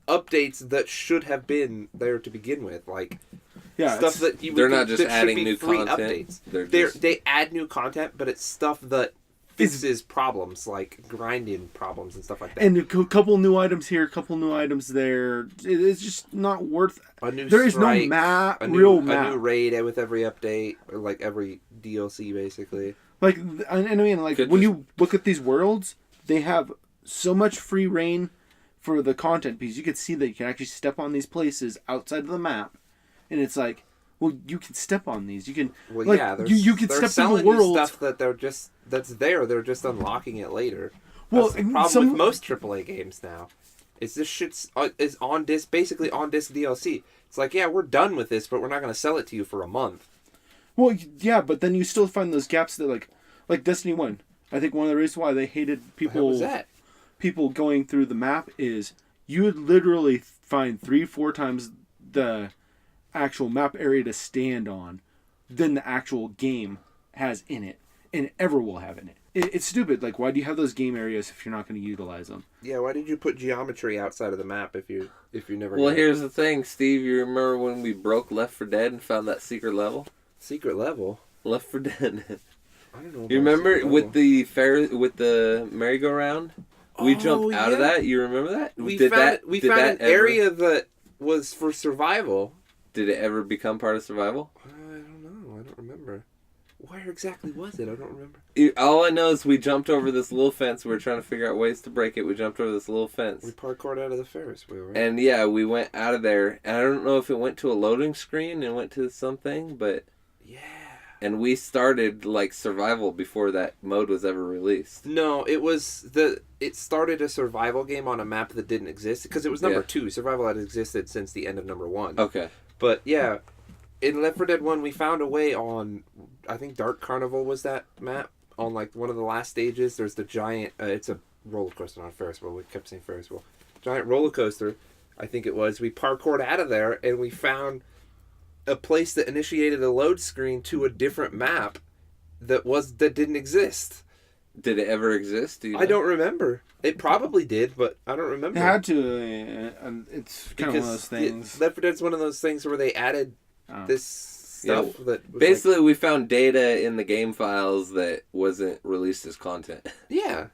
updates that should have been there to begin with. Stuff that they're not just adding new content. Updates. They add new content, but it's stuff that fixes problems, like grinding problems and stuff like that. And a couple new items here, a couple new items there. It's just not worth... There is no map, real map. A new raid with every update, or every DLC, basically. When you look at these worlds, they have so much free reign for the content, because you can see that you can actually step on these places outside of the map, and it's like, well, you can step on these. You can, you can step in the world. Stuff that that's there. They're just unlocking it later. Well, that's the problem with most AAA games now. Is this shit's is on disc, basically on disc DLC. It's like, yeah, we're done with this, but we're not going to sell it to you for a month. Well, yeah, but then you still find those gaps that like Destiny 1. I think one of the reasons why they hated people going through the map is you would literally find 3-4 times the actual map area to stand on than the actual game has in it, and ever will have in it. It's stupid. Why do you have those game areas if you're not going to utilize them? Yeah, why did you put geometry outside of the map if you never... Well, here's the thing, Steve. You remember when we broke Left 4 Dead and found that secret level? Secret level? Left 4 Dead. I don't know. You remember with the merry-go-round? We jumped out of that. You remember that? We found an area that was for survival. Did it ever become part of survival? I don't know. I don't remember. Where exactly was it? I don't remember. All I know is we jumped over this little fence. We were trying to figure out ways to break it. We jumped over this little fence. We parkoured out of the Ferris wheel, right? And yeah, we went out of there. And I don't know if it went to a loading screen and went to something, but... Yeah. And we started survival before that mode was ever released. No, it started a survival game on a map that didn't exist, because it was number 2. Survival had existed since the end of number 1. Okay. But yeah, in Left 4 Dead 1, we found a way on, I think Dark Carnival was that map, on one of the last stages. There's the giant, it's a roller coaster, not a Ferris wheel. We kept saying Ferris wheel. Giant roller coaster, I think it was. We parkoured out of there, and we found a place that initiated a load screen to a different map that didn't exist. Did it ever exist? Do you know? I don't remember. It probably did, but I don't remember. It had to. It's kind of one of those things. Left 4 Dead's one of those things where they added this stuff that was basically we found data in the game files that wasn't released as content. Yeah.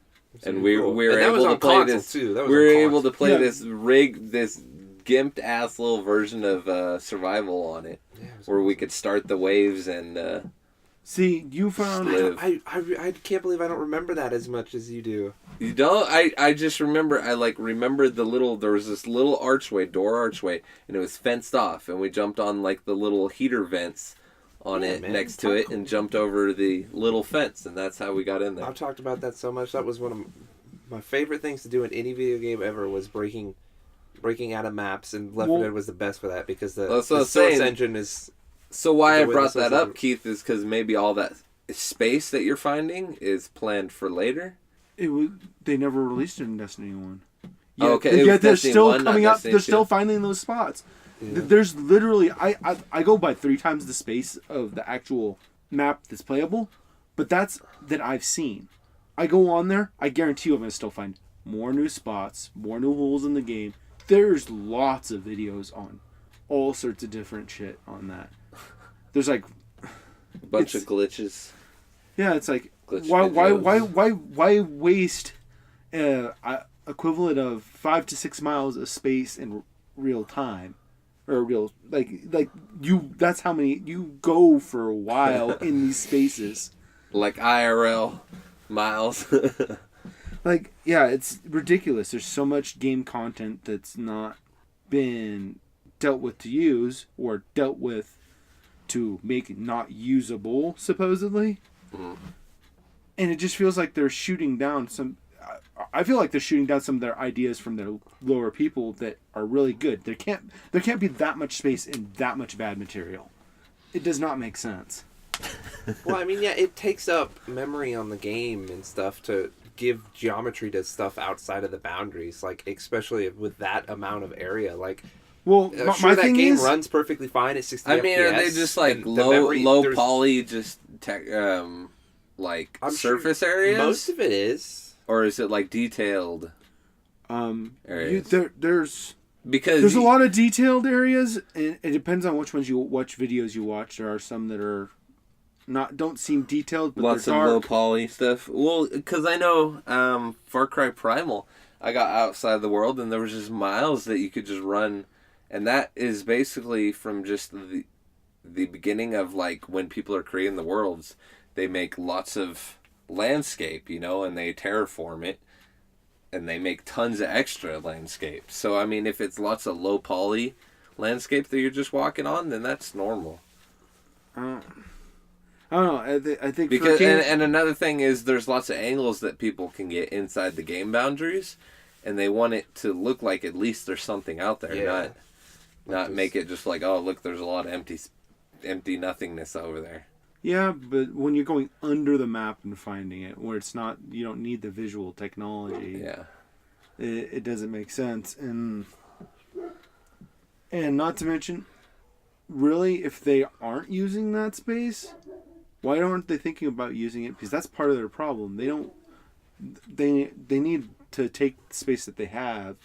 And we were able to play this too. We were able to play this gimped ass little version of survival on it, where we could start the waves and See, you found... I can't believe I don't remember that as much as you do. You don't? I just remember, remembered there was this little door archway, and it was fenced off, and we jumped on, like, the little heater vents on next to it, and jumped over the little fence, and that's how we got in there. I've talked about that so much. That was one of my favorite things to do in any video game ever, was breaking out of maps, and Left 4 Dead was the best for that, because the source engine is... So why I brought that up, Keith, is because maybe all that space that you're finding is planned for later. They never released it in Destiny 1. Yeah, okay. Yet they're still coming up. They're still finding those spots. Yeah. There's literally... I go by 3 times the space of the actual map that's playable, but that's that I've seen. I go on there, I guarantee you I'm going to still find more new spots, more new holes in the game. There's lots of videos on all sorts of different shit on that. There's like a bunch of glitches. Yeah, it's like why waste equivalent of 5 to 6 miles of space in real time, or real like you? That's how many you go for a while in these spaces. Like IRL miles. Like, yeah, it's ridiculous. There's so much game content that's not been dealt with to use, or dealt with to make not usable, supposedly. Mm. And it just feels like they're shooting down some... I feel like they're shooting down some of their ideas from their lower people that are really good. There can't be that much space in that much bad material. It does not make sense. Well, I mean, yeah, it takes up memory on the game and stuff to give geometry to stuff outside of the boundaries, like, especially with that amount of area, like... Well, my thing game runs perfectly fine at 60 FPS. I mean, are they just like low poly, just surface areas? Most of it is. Or is it like detailed areas? There's a lot of detailed areas, and it depends on which videos you watch. There are some that are don't seem detailed, but lots of low poly stuff. Well, because I know Far Cry Primal, I got outside the world, and there was just miles that you could just run. And that is basically from just the beginning of, like, when people are creating the worlds. They make lots of landscape, and they terraform it. And they make tons of extra landscape. So, I mean, if it's lots of low poly landscape that you're just walking on, then that's normal. I don't know. I think because and another thing is there's lots of angles that people can get inside the game boundaries. And they want it to look like at least there's something out there, not make it just like, oh, look, there's a lot of empty nothingness over there. Yeah, but when you're going under the map and finding it, where it's not, you don't need the visual technology. Yeah, it doesn't make sense, and not to mention, really, if they aren't using that space, why aren't they thinking about using it? Because that's part of their problem. They need to take the space that they have,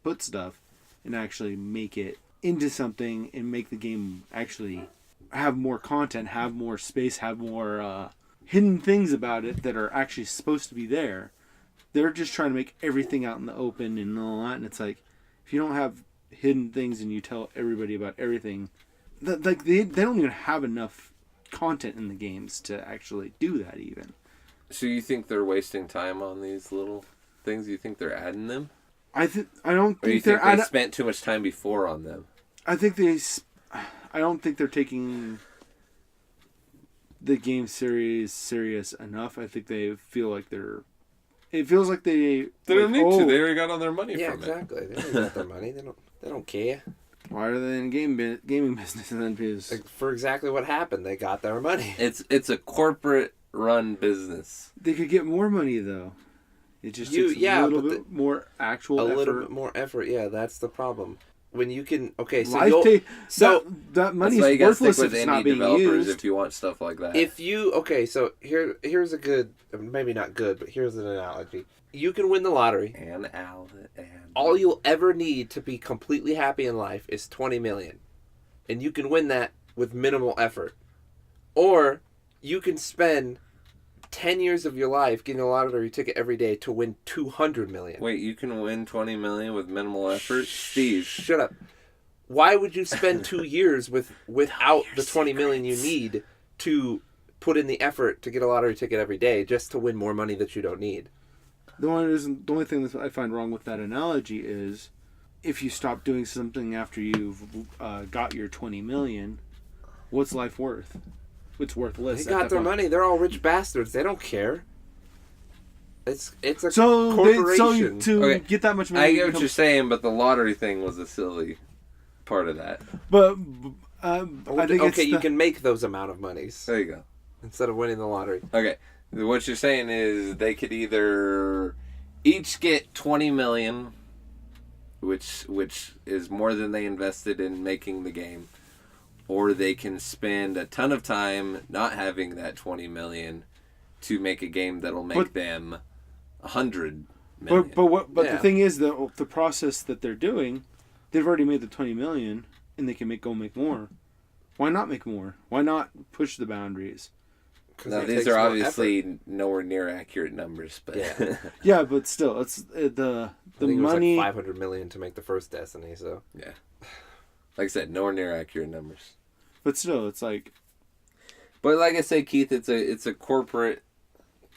put stuff, and actually make it into something, and make the game actually have more content, have more space, have more hidden things about it that are actually supposed to be there. They're just trying to make everything out in the open and all that, and it's like, if you don't have hidden things and you tell everybody about everything, they don't even have enough content in the games to actually do that even. So you think they're wasting time on these little things? You think they're adding them? I don't think or you think they spent too much time before on them? I don't think they're taking the game serious enough. I think they feel like it feels like they don't need to. They already got all their money from exactly. They already got their money. They don't care. Why are they in gaming business then? Because for exactly what happened, they got their money. It's a corporate run business. They could get more money though. It just takes a little bit more actual effort. A little bit more effort, yeah, that's the problem. When you can, okay, so that money's worthless if it's not being used. If you want stuff like that. So here's a good, maybe not good, but here's an analogy. You can win the lottery. All you'll ever need to be completely happy in life is $20 million. And you can win that with minimal effort. Or you can spend 10 years of your life getting a lottery ticket every day to win $200 million. Wait, you can win $20 million with minimal effort? Steve. Shut up. Why would you spend 2 years without the $20 million you need to put in the effort to get a lottery ticket every day just to win more money that you don't need. The only thing that I find wrong with that analogy is if you stop doing something after you've got your 20 million, what's life worth? It's worthless. They got their money. They're all rich bastards. They don't care. It's a So corporation. to get that much money, I get what you're saying, but the lottery thing was a silly part of that. But I think okay, you can make those amount of monies There you go. instead of winning the lottery. Okay, what you're saying is they could either each get 20 million, which is more than they invested in making the game, or they can spend a ton of time not having that 20 million to make a game that'll make them 100 million. But the thing is, the process that they're doing, they've already made the 20 million, and they can go make more. Why not make more? Why not push the boundaries? Now, these are obviously nowhere near accurate numbers, but Yeah. Yeah, but still, it's the I think money. it was like 500 million to make the first Destiny. So yeah, like I said, nowhere near accurate numbers. But still, it's like. But like I say, Keith, it's a corporate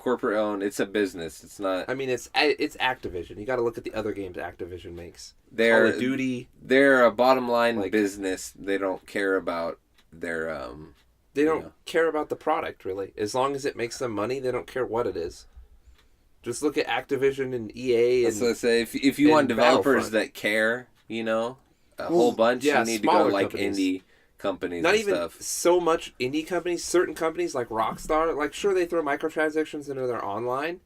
owned. It's a business. It's not. I mean, it's Activision. You got to look at the other games Activision makes. They're Call of Duty. They're a bottom line business. They don't care about their They don't care about the product really. As long as it makes them money, they don't care what it is. Just look at Activision and EA. And so I say if you want developers that care, a whole bunch, you need to go like companies. Indie companies. Not and even stuff. so much indie companies. Certain companies like Rockstar, like sure they throw microtransactions into their online,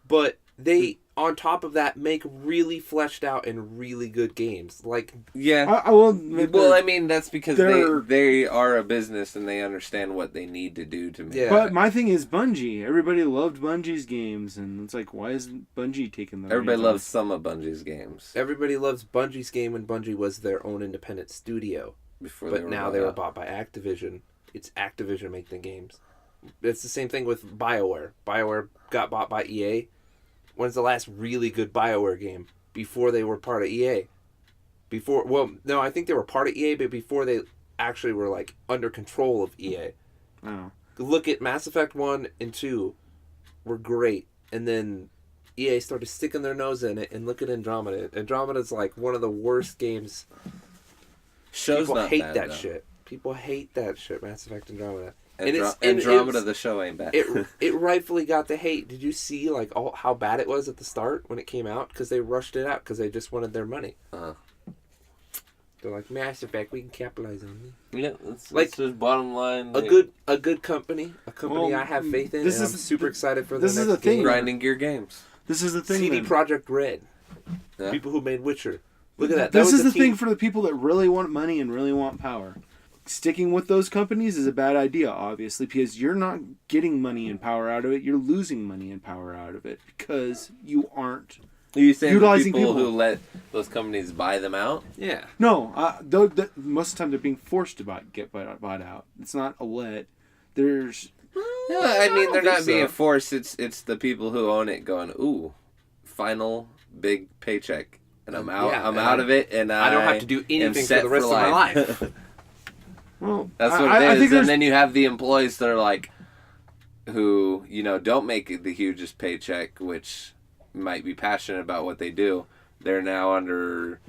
but they on top of that make really fleshed out and really good games. Like yeah, I will admit well, I mean that's because they're- they are a business and they understand what they need to do to make. Yeah. But my thing is Bungie. Everybody loved Bungie's games, and it's like, why isn't Bungie taking the? Everybody reins on loves some of Bungie's games. everybody loves Bungie's game when Bungie was their own independent studio. Before But now they were bought by Activision. It's Activision making the games. It's the same thing with BioWare. BioWare got bought by EA. When's the last really good BioWare game? Before they were part of EA. I think they were part of EA, but before they actually were like under control of EA. Oh. Look at Mass Effect 1 and 2 were great. And then EA started sticking their nose in it, and look at Andromeda. Andromeda's like one of the worst games. Show's People not hate bad, that though. shit. People hate that shit, Mass Effect Andromeda. Andromeda, the show ain't bad. It rightfully got the hate. Did you see like how bad it was at the start when it came out? Because they rushed it out because they just wanted their money. They're like, Mass Effect, we can capitalize on it. Yeah, that's Like, bottom line. A good company, Well, I have faith in. this And is- I'm super excited for this the is next the thing. game. grinding gear games. This is the thing. CD then. Projekt Red, Yeah. people who made Witcher. Look at that. This was is the team- thing for the people that really want money and really want power. Sticking with those companies is a bad idea, obviously, because you're not getting money and power out of it. You're losing money and power out of it because you aren't. You saying the Utilizing people people. who let those companies buy them out? Yeah. No, most of the time they're being forced to get bought out. It's not a let. There's Yeah, I mean don't they're think not being so. forced. It's the people who own it going, ooh, final big paycheck, and I'm out. Yeah, I'm and out of it, and I don't have to do am anything for set the rest of my life. life. well, That's what I it think is. there's And then you have the employees that are like, who don't make the hugest paycheck, which might be passionate about what they do. They're now under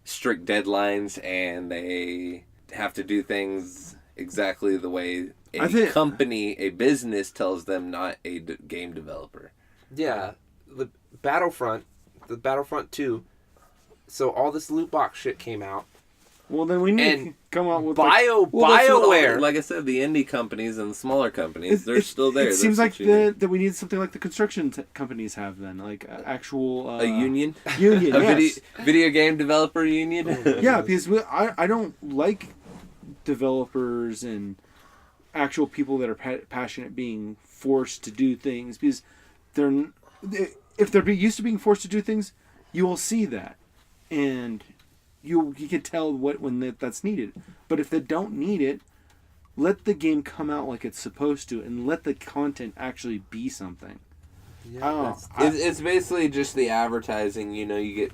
strict deadlines, and they have to do things exactly the way a business tells them, not a game developer. Yeah, the Battlefront 2. So all this loot box shit came out. well, then we need And to come out with Well, that's what BioWare. like I said, the indie companies and the smaller companies, they're still there. It seems That's like what you need. that we need something like the construction companies have then, like actual A union, Union, a yes. video game developer union. Yeah, because I don't like developers and actual people that are passionate being forced to do things, because if they're used to being forced to do things, you will see that, and you can tell when that's needed. But if they don't need it, let the game come out like it's supposed to, and let the content actually be something. Yeah, I don't know. It's basically just the advertising. You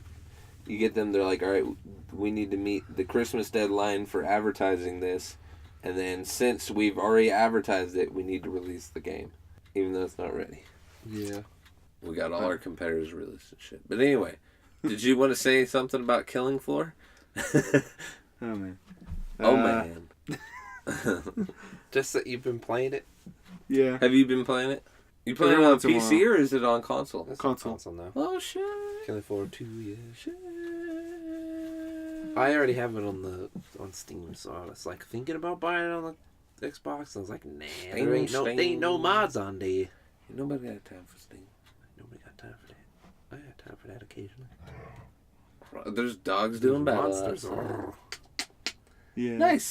get them. They're like, all right, we need to meet the Christmas deadline for advertising this. And then since we've already advertised it, we need to release the game, even though it's not ready. Yeah. We got all our competitors releasing shit. But anyway, did you want to say something about Killing Floor? Oh man. Man. Just that you've been playing it. Yeah. Have you been playing it? You playing it on once in a PC while. or is it on console? That's Console. console now. Oh shit. Killing Floor 2, yeah. Shit. I already have it on Steam, so I was like thinking about buying it on the Xbox. I was like, nah, there ain't no mods on there. Nobody got time for Steam. Nobody got time for that. I got time for that occasionally. There's dogs doing battle. Monsters. Yeah. Nice.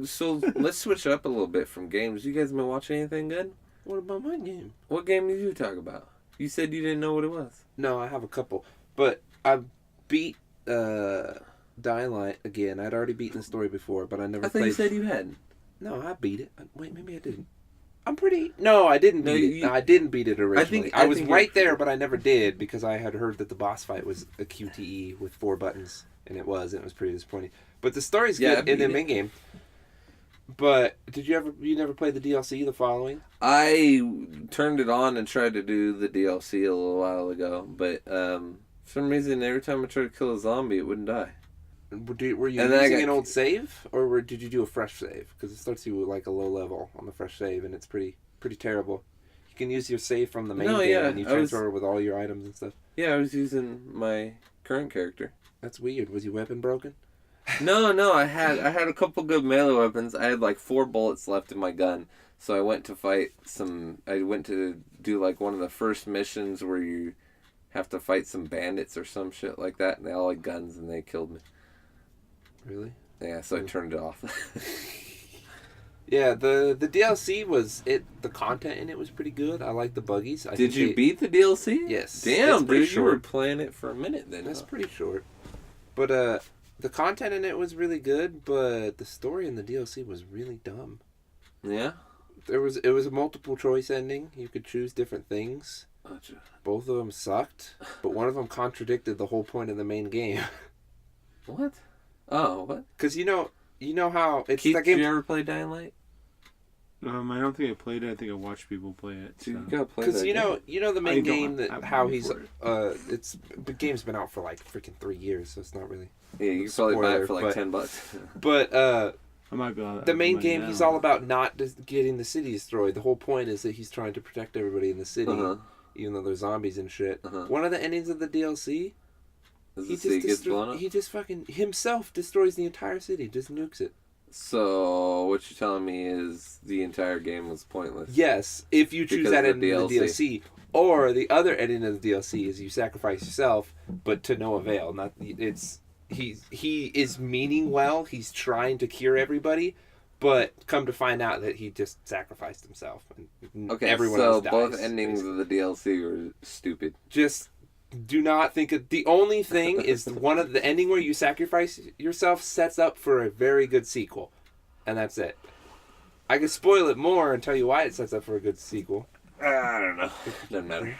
So let's switch it up a little bit from games. You guys been watching anything good? What about my game? What game did you talk about? You said you didn't know what it was. No, I have a couple, but I beat Dying Light again. I'd already beaten the story before, but I never I thought played. you said you hadn't. No, I beat it. Wait, maybe I didn't. No, I didn't beat it. No, I didn't beat it originally. I was right there, but I never did because I had heard that the boss fight was a QTE with 4 buttons, and it was pretty disappointing. But the story's good in the main game. But you never played the DLC, The Following? I turned it on and tried to do the DLC a little while ago, but for some reason every time I tried to kill a zombie, it wouldn't die. Were you using an old save, or did you do a fresh save? Because it starts you with like a low level on the fresh save, and it's pretty terrible. You can use your save from the main game, and you transfer with all your items and stuff. Yeah, I was using my current character. That's weird. Was your weapon broken? No, I had a couple good melee weapons. I had like 4 bullets left in my gun, so I went to do like one of the first missions where you have to fight some bandits or some shit like that, and they all had guns, and they killed me. Really? Yeah, so I turned it off. Yeah, the DLC the content in it was pretty good. I like the buggies. Did you beat the DLC? Yes. Damn, dude, you were playing it for a minute then. That's pretty short. But the content in it was really good, but the story in the DLC was really dumb. Yeah? It was a multiple choice ending. You could choose different things. Gotcha. Both of them sucked, but one of them contradicted the whole point of the main game. What? Oh, what? Because you know how it's Keith, that game. Did you ever play Dying Light? I don't think I played it. I think I watched people play it. So. You gotta play Because that you know the main game the game's been out for like freaking 3 years, so it's not really. Yeah, you can probably buy it for like $10. But I might be the main game, he's all about not just getting the city destroyed. The whole point is that he's trying to protect everybody in the city, even though there's zombies and shit. One of the endings of the DLC, he just fucking himself destroys the entire city, just nukes it. So what you're telling me is the entire game was pointless? Yes, if you choose that ending of the DLC. Or the other ending of the DLC is you sacrifice yourself, but to no avail. He is meaning well. He's trying to cure everybody, but come to find out that he just sacrificed himself. And okay, everyone so else dies, both endings basically. of the DLC were stupid. Just do not think of the only thing is one of the ending where you sacrifice yourself sets up for a very good sequel, and that's it. I can spoil it more and tell you why it sets up for a good sequel. I don't know. Doesn't matter.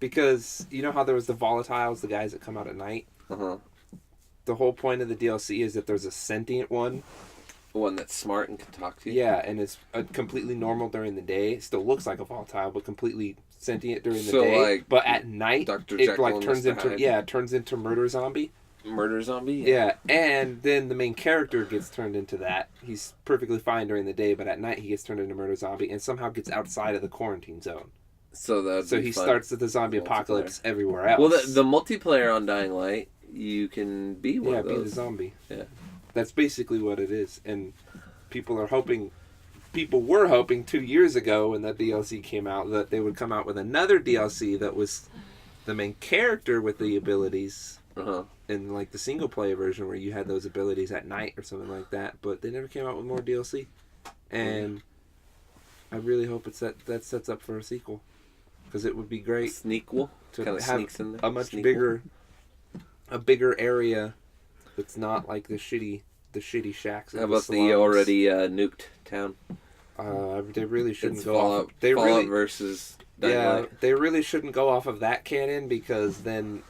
Because you know how there was the volatiles, the guys that come out at night. The whole point of the DLC is that there's a sentient one. One that's smart and can talk to you? Yeah, and it's completely normal during the day. It still looks like a volatile, but completely sentient during the day. Like, but at night, Dr. it Jekyll like and turns Mr. into Hyde. turns into murder zombie. Murder zombie? Yeah, and then the main character gets turned into that. He's perfectly fine during the day, but at night he gets turned into murder zombie and somehow gets outside of the quarantine zone. So he starts the zombie apocalypse everywhere else. Well, the multiplayer on Dying Light, you can be one of those. Yeah, be the zombie. Yeah. That's basically what it is. And people were hoping 2 years ago when that DLC came out that they would come out with another DLC that was the main character with the abilities in like the single player version where you had those abilities at night or something like that. But they never came out with more DLC. And I really hope that sets up for a sequel. Because it would be great Sneakquel? to Kinda have sneaks in there. a much Sneakquel? bigger area that's not like the shitty shacks. How about the already nuked town? They really shouldn't It's go off. Fallout versus Dying Light. They really shouldn't go off of that canon because then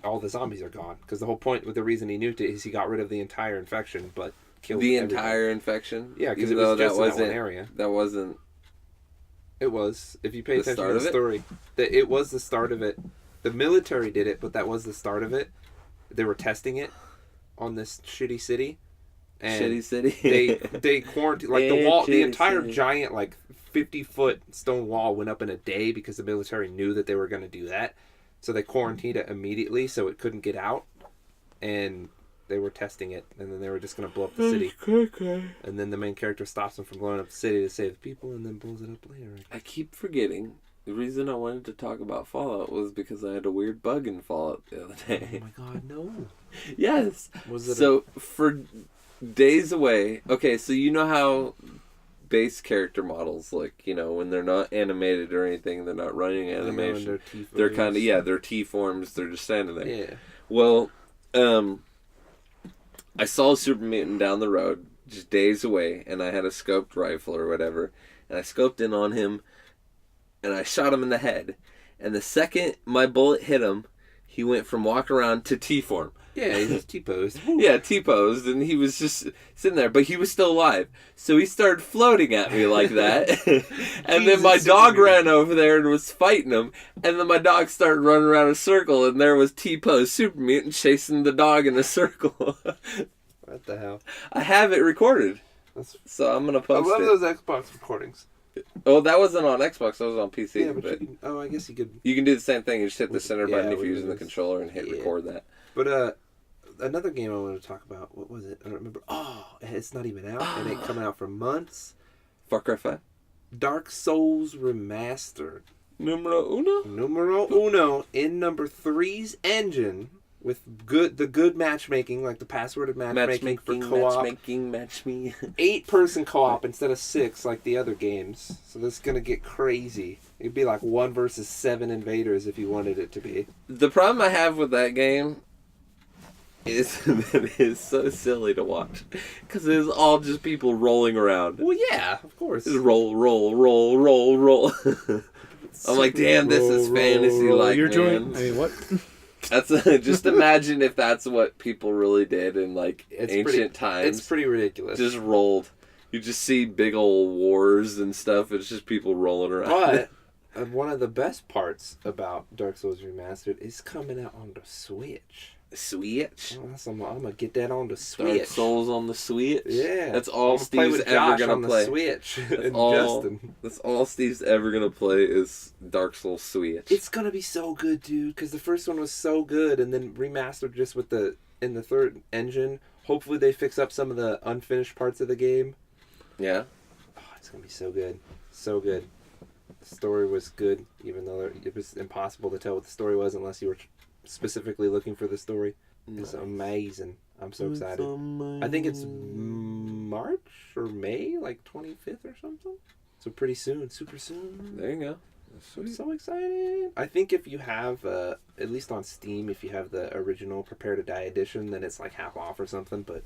all the zombies are gone. Because the whole point with the reason he nuked it is he got rid of the entire infection, but kill the everybody. entire infection. Yeah, because it even was though just in that one area. That wasn't. It was. If you pay The attention start to of the it? story, it was the start of it. The military did it, but that was the start of it. They were testing it on this shitty city. And Shitty city. they quarantined like the wall. The Shitty entire city. giant 50-foot stone wall went up in a day because the military knew that they were going to do that. So they quarantined it immediately so it couldn't get out, and they were testing it, and then they were just going to blow up the city. And then the main character stops them from blowing up the city to save the people, and then blows it up later. I keep forgetting. The reason I wanted to talk about Fallout was because I had a weird bug in Fallout the other day. Oh my god, no! Yes. Was it so for days away? Okay, so you know how base character models, when they're not animated or anything, they're not running animation. They're kind of they're T forms. They're just standing there. Yeah. Well, I saw a super mutant down the road, just days away, and I had a scoped rifle or whatever, and I scoped in on him, and I shot him in the head. And the second my bullet hit him, he went from walk around to T form. Yeah, he just T-posed. Yeah, T-posed, and he was just sitting there, but he was still alive. So he started floating at me like that. And then my dog ran over there and was fighting him. And then my dog started running around a circle, and there was T-posed Super Mutant chasing the dog in a circle. What the hell? I have it recorded. So I'm going to post it. I love those Xbox recordings. Oh, that wasn't on Xbox, that was on PC. Yeah, but I guess you could... You can do the same thing. You just hit the center button if you're with using the controller and hit record that. But, another game I wanted to talk about, what was it? I don't remember. Oh, it's not even out. It ain't coming out for months. Far Cry 5? Dark Souls Remastered. Numero uno in number 3's engine with the good matchmaking, like the passworded matchmaking for co-op. Match me. 8-person co-op instead of 6 like the other games. So this is going to get crazy. It'd be like 1 versus 7 invaders if you wanted it to be. The problem I have with that game is that it is so silly to watch. Because it is all just people rolling around. Well, yeah, of course. Just roll. I'm like, damn, this is fantasy-like, You're man. joining. I mean, what? That's just imagine if that's what people really did in ancient times. It's pretty ridiculous. Just rolled. You just see big old wars and stuff. It's just people rolling around. But one of the best parts about Dark Souls Remastered is coming out on the Switch. Switch? Oh, I'm gonna get that on the Switch. Dark Souls on the Switch? Yeah. That's all Steve's ever Josh gonna on play. The Switch. That's all Steve's ever gonna play is Dark Souls Switch. It's gonna be so good, dude, because the first one was so good, and then remastered just in the third engine. Hopefully they fix up some of the unfinished parts of the game. Yeah? Oh, it's gonna be so good. So good. The story was good, even though it was impossible to tell what the story was unless you were specifically looking for the story. It's amazing. I'm so excited. I think it's March or May, like 25th or something. So pretty soon, super soon. There you go. I'm so excited. I think if you have, at least on Steam, if you have the original Prepare to Die edition, then it's like half off or something. But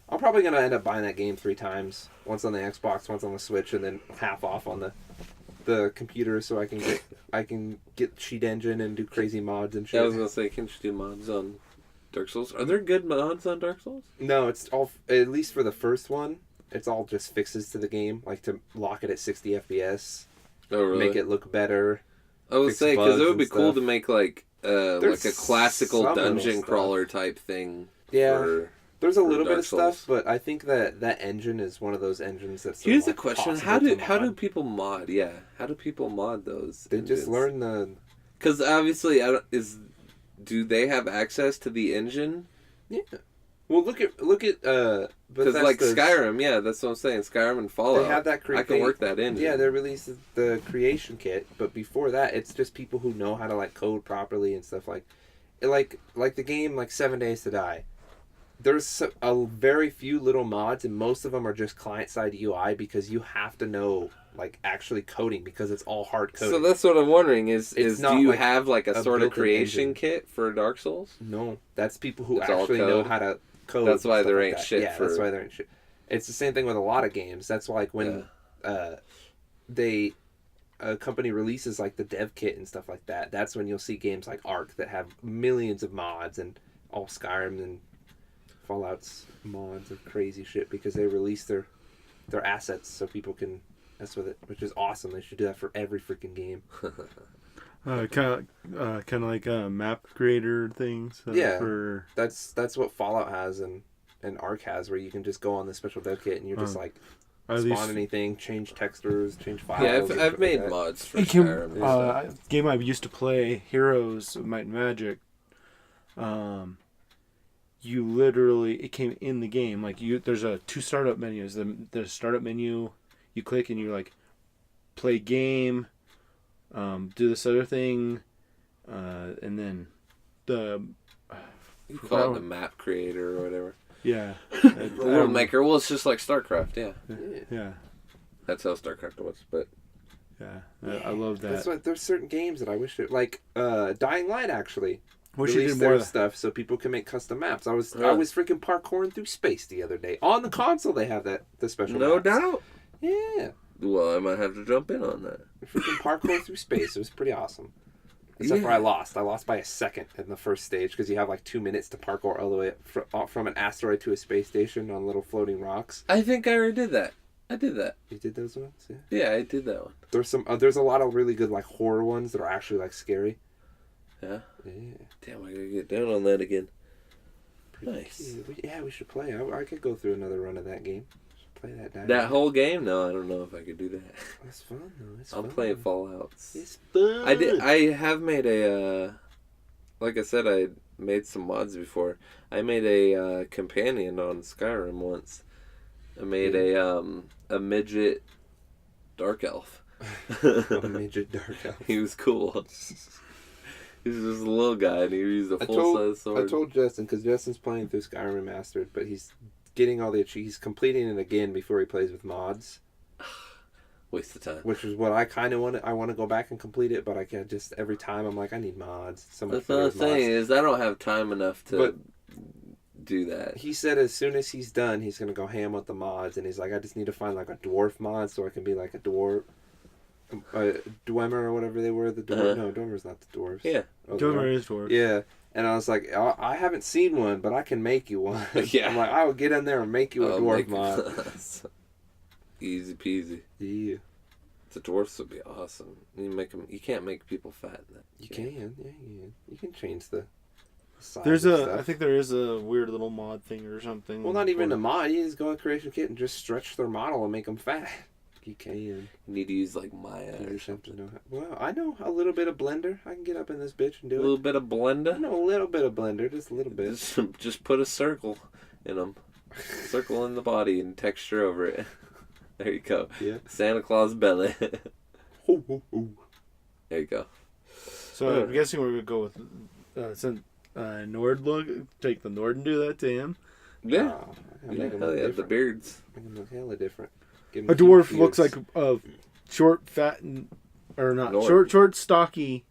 I'm probably going to end up buying that game 3 times. Once on the Xbox, once on the Switch, and then half off on the computer so I can get cheat engine and do crazy mods and shit. Yeah, I was gonna say, can you do mods on Dark Souls? Are there good mods on Dark Souls? No, it's all, at least for the first one, it's all just fixes to the game, like to lock it at 60 FPS. Oh, really? Make it look better. I would say, because it would be cool to make like a classical some dungeon little crawler type thing. Yeah. There's a little bit of Dark Souls. stuff, but I think that engine is one of those engines that's Here's the question: how do people mod? Yeah, how do people mod those? They just learn the. Because obviously, do they have access to the engine? Yeah. Well, look at because like Skyrim, yeah, that's what I'm saying. Skyrim and Fallout, they have that. I can work that engine. Yeah, they released the creation kit, but before that, it's just people who know how to like code properly and stuff like the game like 7 Days to Die. There's a very few little mods, and most of them are just client-side UI because you have to know, like, actually coding because it's all hard coding. So that's what I'm wondering is do you like have, like, a sort of creation engine kit for Dark Souls? No. That's people who It's actually know how to code. That's why there ain't shit for... Yeah, that's why there ain't shit. It's the same thing with a lot of games. That's why, like, when a company releases, like, the dev kit and stuff like that, that's when you'll see games like Ark that have millions of mods and all Skyrim and Fallout's mods are crazy shit because they release their assets so people can mess with it, which is awesome. They should do that for every freaking game. Kind of like map creator things. Yeah, that's what Fallout has and Ark has, where you can just go on the special dev kit and you're just like spawn anything, change textures, change files. Yeah, I've made mods for Skyrim. Game I used to play, Heroes of Might and Magic. You literally, it came in the game. Like there's two startup menus. The startup menu, you click and you like play game, do this other thing, and then you call it the map creator or whatever. Yeah. World maker. Well, it's just like StarCraft. Yeah. That's how StarCraft was, but. Yeah, I love that. That's what, there's certain games that I wish it, like Dying Light actually. Wish released you did more their stuff so people can make custom maps. I was freaking parkouring through space the other day. On the console they have the special No maps. doubt. Yeah. Well, I might have to jump in on that. Freaking parkour through space. It was pretty awesome. Except for I lost. I lost by a second in the first stage because you have like 2 minutes to parkour all the way from an asteroid to a space station on little floating rocks. I think I already did that. I did that. You did those ones? Yeah. Yeah, I did that one. There's some. There's a lot of really good like horror ones that are actually like scary. Yeah. Yeah. Damn, I gotta get down on that again. Nice. Yeah, we should play. I could go through another run of that game. Play that. That whole game? No, I don't know if I could do that. That's fun though. I'm playing Fallouts. It's fun. I have made a. Like I said, I made some mods before. I made a companion on Skyrim once. I made a midget dark elf. A midget dark elf. He was cool. He was just a little guy, and he used a full-size sword. I told Justin, because Justin's playing through Skyrim Remastered, but he's getting all the achievements. He's completing it again before he plays with mods. Waste of time. Which is what I kind of want to... I want to go back and complete it, but I can't just... Every time I'm like, I need mods. That's what I'm saying, is I don't have time enough to do that. He said as soon as he's done, he's going to go ham with the mods, and he's like, I just need to find like a dwarf mod so I can be like a dwarf... Dwemer or whatever they were. The dwarf. No, Dwemer's not the dwarves. Yeah. Dwemer is dwarf. Yeah. And I was like, I haven't seen one, but I can make you one. Yeah. I'm like, I will get in there and make you a dwarf mod. Easy peasy. Yeah. The dwarfs would be awesome. You make them. You can't make people fat. You can. Yeah, you can change the size. I think there is a weird little mod thing or something. Well, not even a mod. You just go on Creation Kit and just stretch their model and make them fat. You can. You need to use like Maya or something. Well, I know a little bit of Blender. I can get up in this bitch and do it. A little bit of Blender? I know a little bit of Blender, just a little bit. Just put a circle in them. Circle in the body and texture over it. There you go. Yeah. Santa Claus belly. Ooh, ooh, ooh. There you go. So I'm guessing we're going to go with Nord look. Take the Nord and do that to him. Yeah. The beards. Make him look hella different. A dwarf looks like a short, fat, or not Nord. short, stocky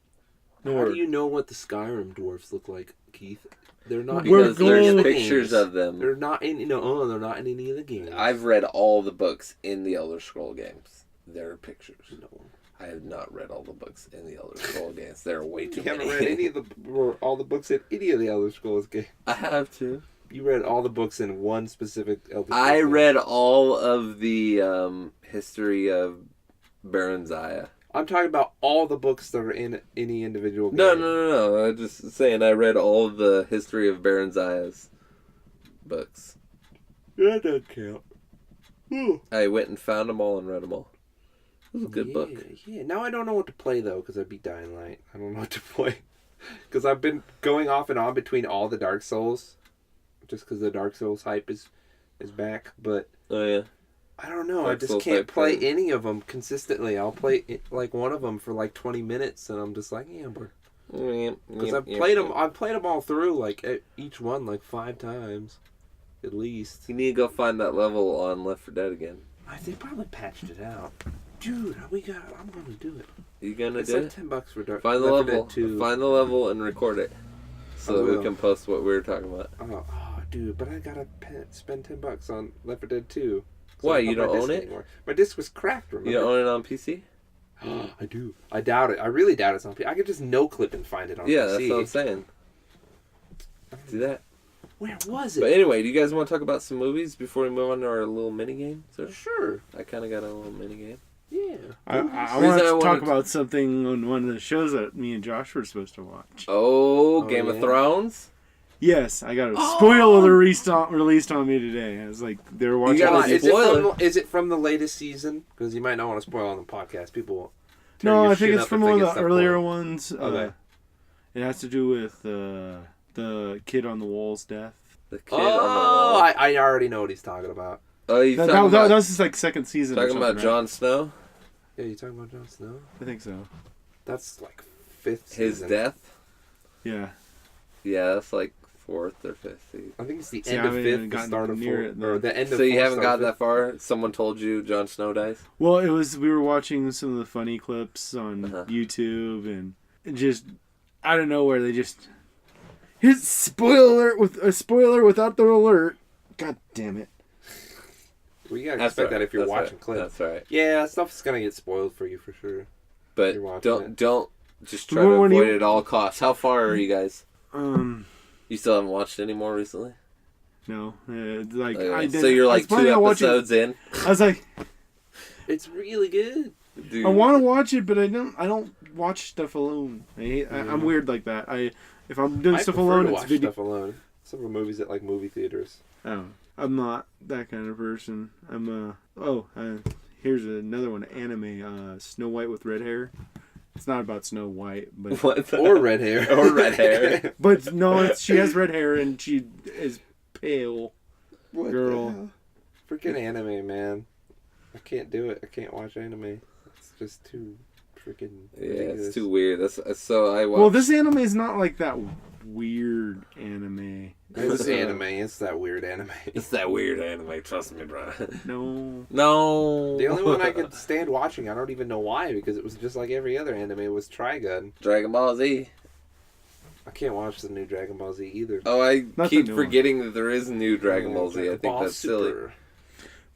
Nord. How do you know what the Skyrim dwarfs look like, Keith? They're not. Because there's pictures of them. They're not in. They're not in any of the games. I've read all the books in the Elder Scroll games. There are pictures. No, I have not read all the books in the Elder Scroll games. There are way too many. You haven't read any of all the books in any of the Elder Scrolls games. I have to. You read all the books in one specific Elder Scrolls I game. read all of the history of Baranziah. I'm talking about all the books that are in any individual game. No. I'm just saying I read all of the history of Baranziah's books. That doesn't count. I went and found them all and read them all. It was a good book. Yeah. Now I don't know what to play, though, because I beat Dying Light. I don't know what to play. Because I've been going off and on between all the Dark Souls. Just because the Dark Souls hype is back. But oh, yeah. I don't know. Dark I just Souls can't play any of them consistently. I'll play like one of them for like 20 minutes, and I'm just like, yeah, I'm bored. Because I've played them. I've played them all through, like each one, like 5 times, at least. You need to go find that level on Left 4 Dead again. They probably patched it out, dude. I'm gonna do it. You gonna it's do like it? $10 for Dark. Find the level. Find the level and record it, so that we can post what we were talking about. Oh, dude, but I gotta spend $10 on Left 4 Dead 2. Why, you don't own it? Anymore. My disc was cracked, remember? You don't own it on PC? I do. I doubt it. I really doubt it's on PC. I could just no-clip and find it on PC. Yeah, that's what I'm saying. Do that. Where was But it? anyway, do you guys want to talk about some movies before we move on to our little mini game? Sure. I kind of got a little mini game. Yeah. I Reason want I to talk wanted- about something on one of the shows that me and Josh were supposed to watch. Oh, Oh, Game of yeah. Thrones. Yes, I got a spoiler released on me today. I was like, they were watching. got this- a spoiler. Is it from the latest season? Because you might not want to spoil on the podcast. People will turn No, your I think shit it's up from if they one get of the stuff earlier spoiled. ones. Okay. It has to do with the kid on the wall's death. The kid on the Oh, wall. I already know what he's talking about. Oh, you That, talking that, about, that was his like second season. or talking something, about right? Jon Snow? Yeah, you talking about Jon Snow? I think so. That's like fifth His season. death? Yeah. Yeah, that's like 4th or 5th season. I think it's the See, end I of haven't fifth, even the gotten start of near fourth, it, though. or the end of So you fourth, haven't start got of that far? Someone told you Jon Snow dies? Well, we were watching some of the funny clips on Uh-huh. YouTube, and it just out of nowhere they just here's spoiler with a spoiler without the alert. God damn it! Well, you gotta That's expect right. that if you're That's watching right. clips. That's right. Yeah, stuff's gonna get spoiled for you for sure. But You're watching don't just try When- to when avoid you- it at all costs. How far are you guys? You still haven't watched any more recently? No, like Okay, I did. so you're I like was planning 2 on watching- episodes in? I was like, It's really good. Dude, I want to watch it, but I don't watch stuff alone. I'm weird like that. If I'm doing I stuff prefer alone, to it's watch video. stuff alone. Some of the movies at like movie theaters. Oh, I'm not that kind of person. Here's another one. Anime. Snow White with red hair. It's not about Snow White, but What the- Or red hair. Or red hair. but no, she has red hair and she is pale. What Girl. the hell? Freaking anime, man. I can't do it. I can't watch anime. It's just too freaking Yeah, ridiculous. it's too weird. That's so I watched. Well, this anime is not like that weird anime. It's anime. It's that weird anime. It's that weird anime. Trust me, bro. No. No. The only one I could stand watching, I don't even know why, because it was just like every other anime, was Trigun. Dragon Ball Z. I can't watch the new Dragon Ball Z either. Oh, I Not keep the new one. forgetting that there is a new Dragon Ball Z. I Dragon think Ball that's silly. Super.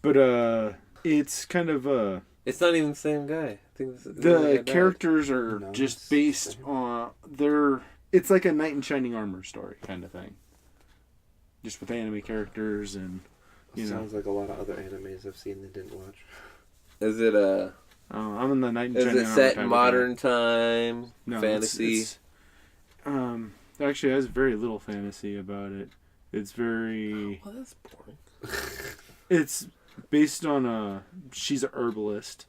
But it's kind of It's not even the same guy. I think this, the characters are No, just it's based the same. on it's like a knight in shining armor story kind of thing. Just with anime characters and you know. Sounds like a lot of other animes I've seen that didn't watch. Is it I'm in the knight in Is shining it armor set type in of modern time? thing. No, Fantasy? It's, actually has very little fantasy about it. It's very. Well, that's boring. It's based on she's a herbalist.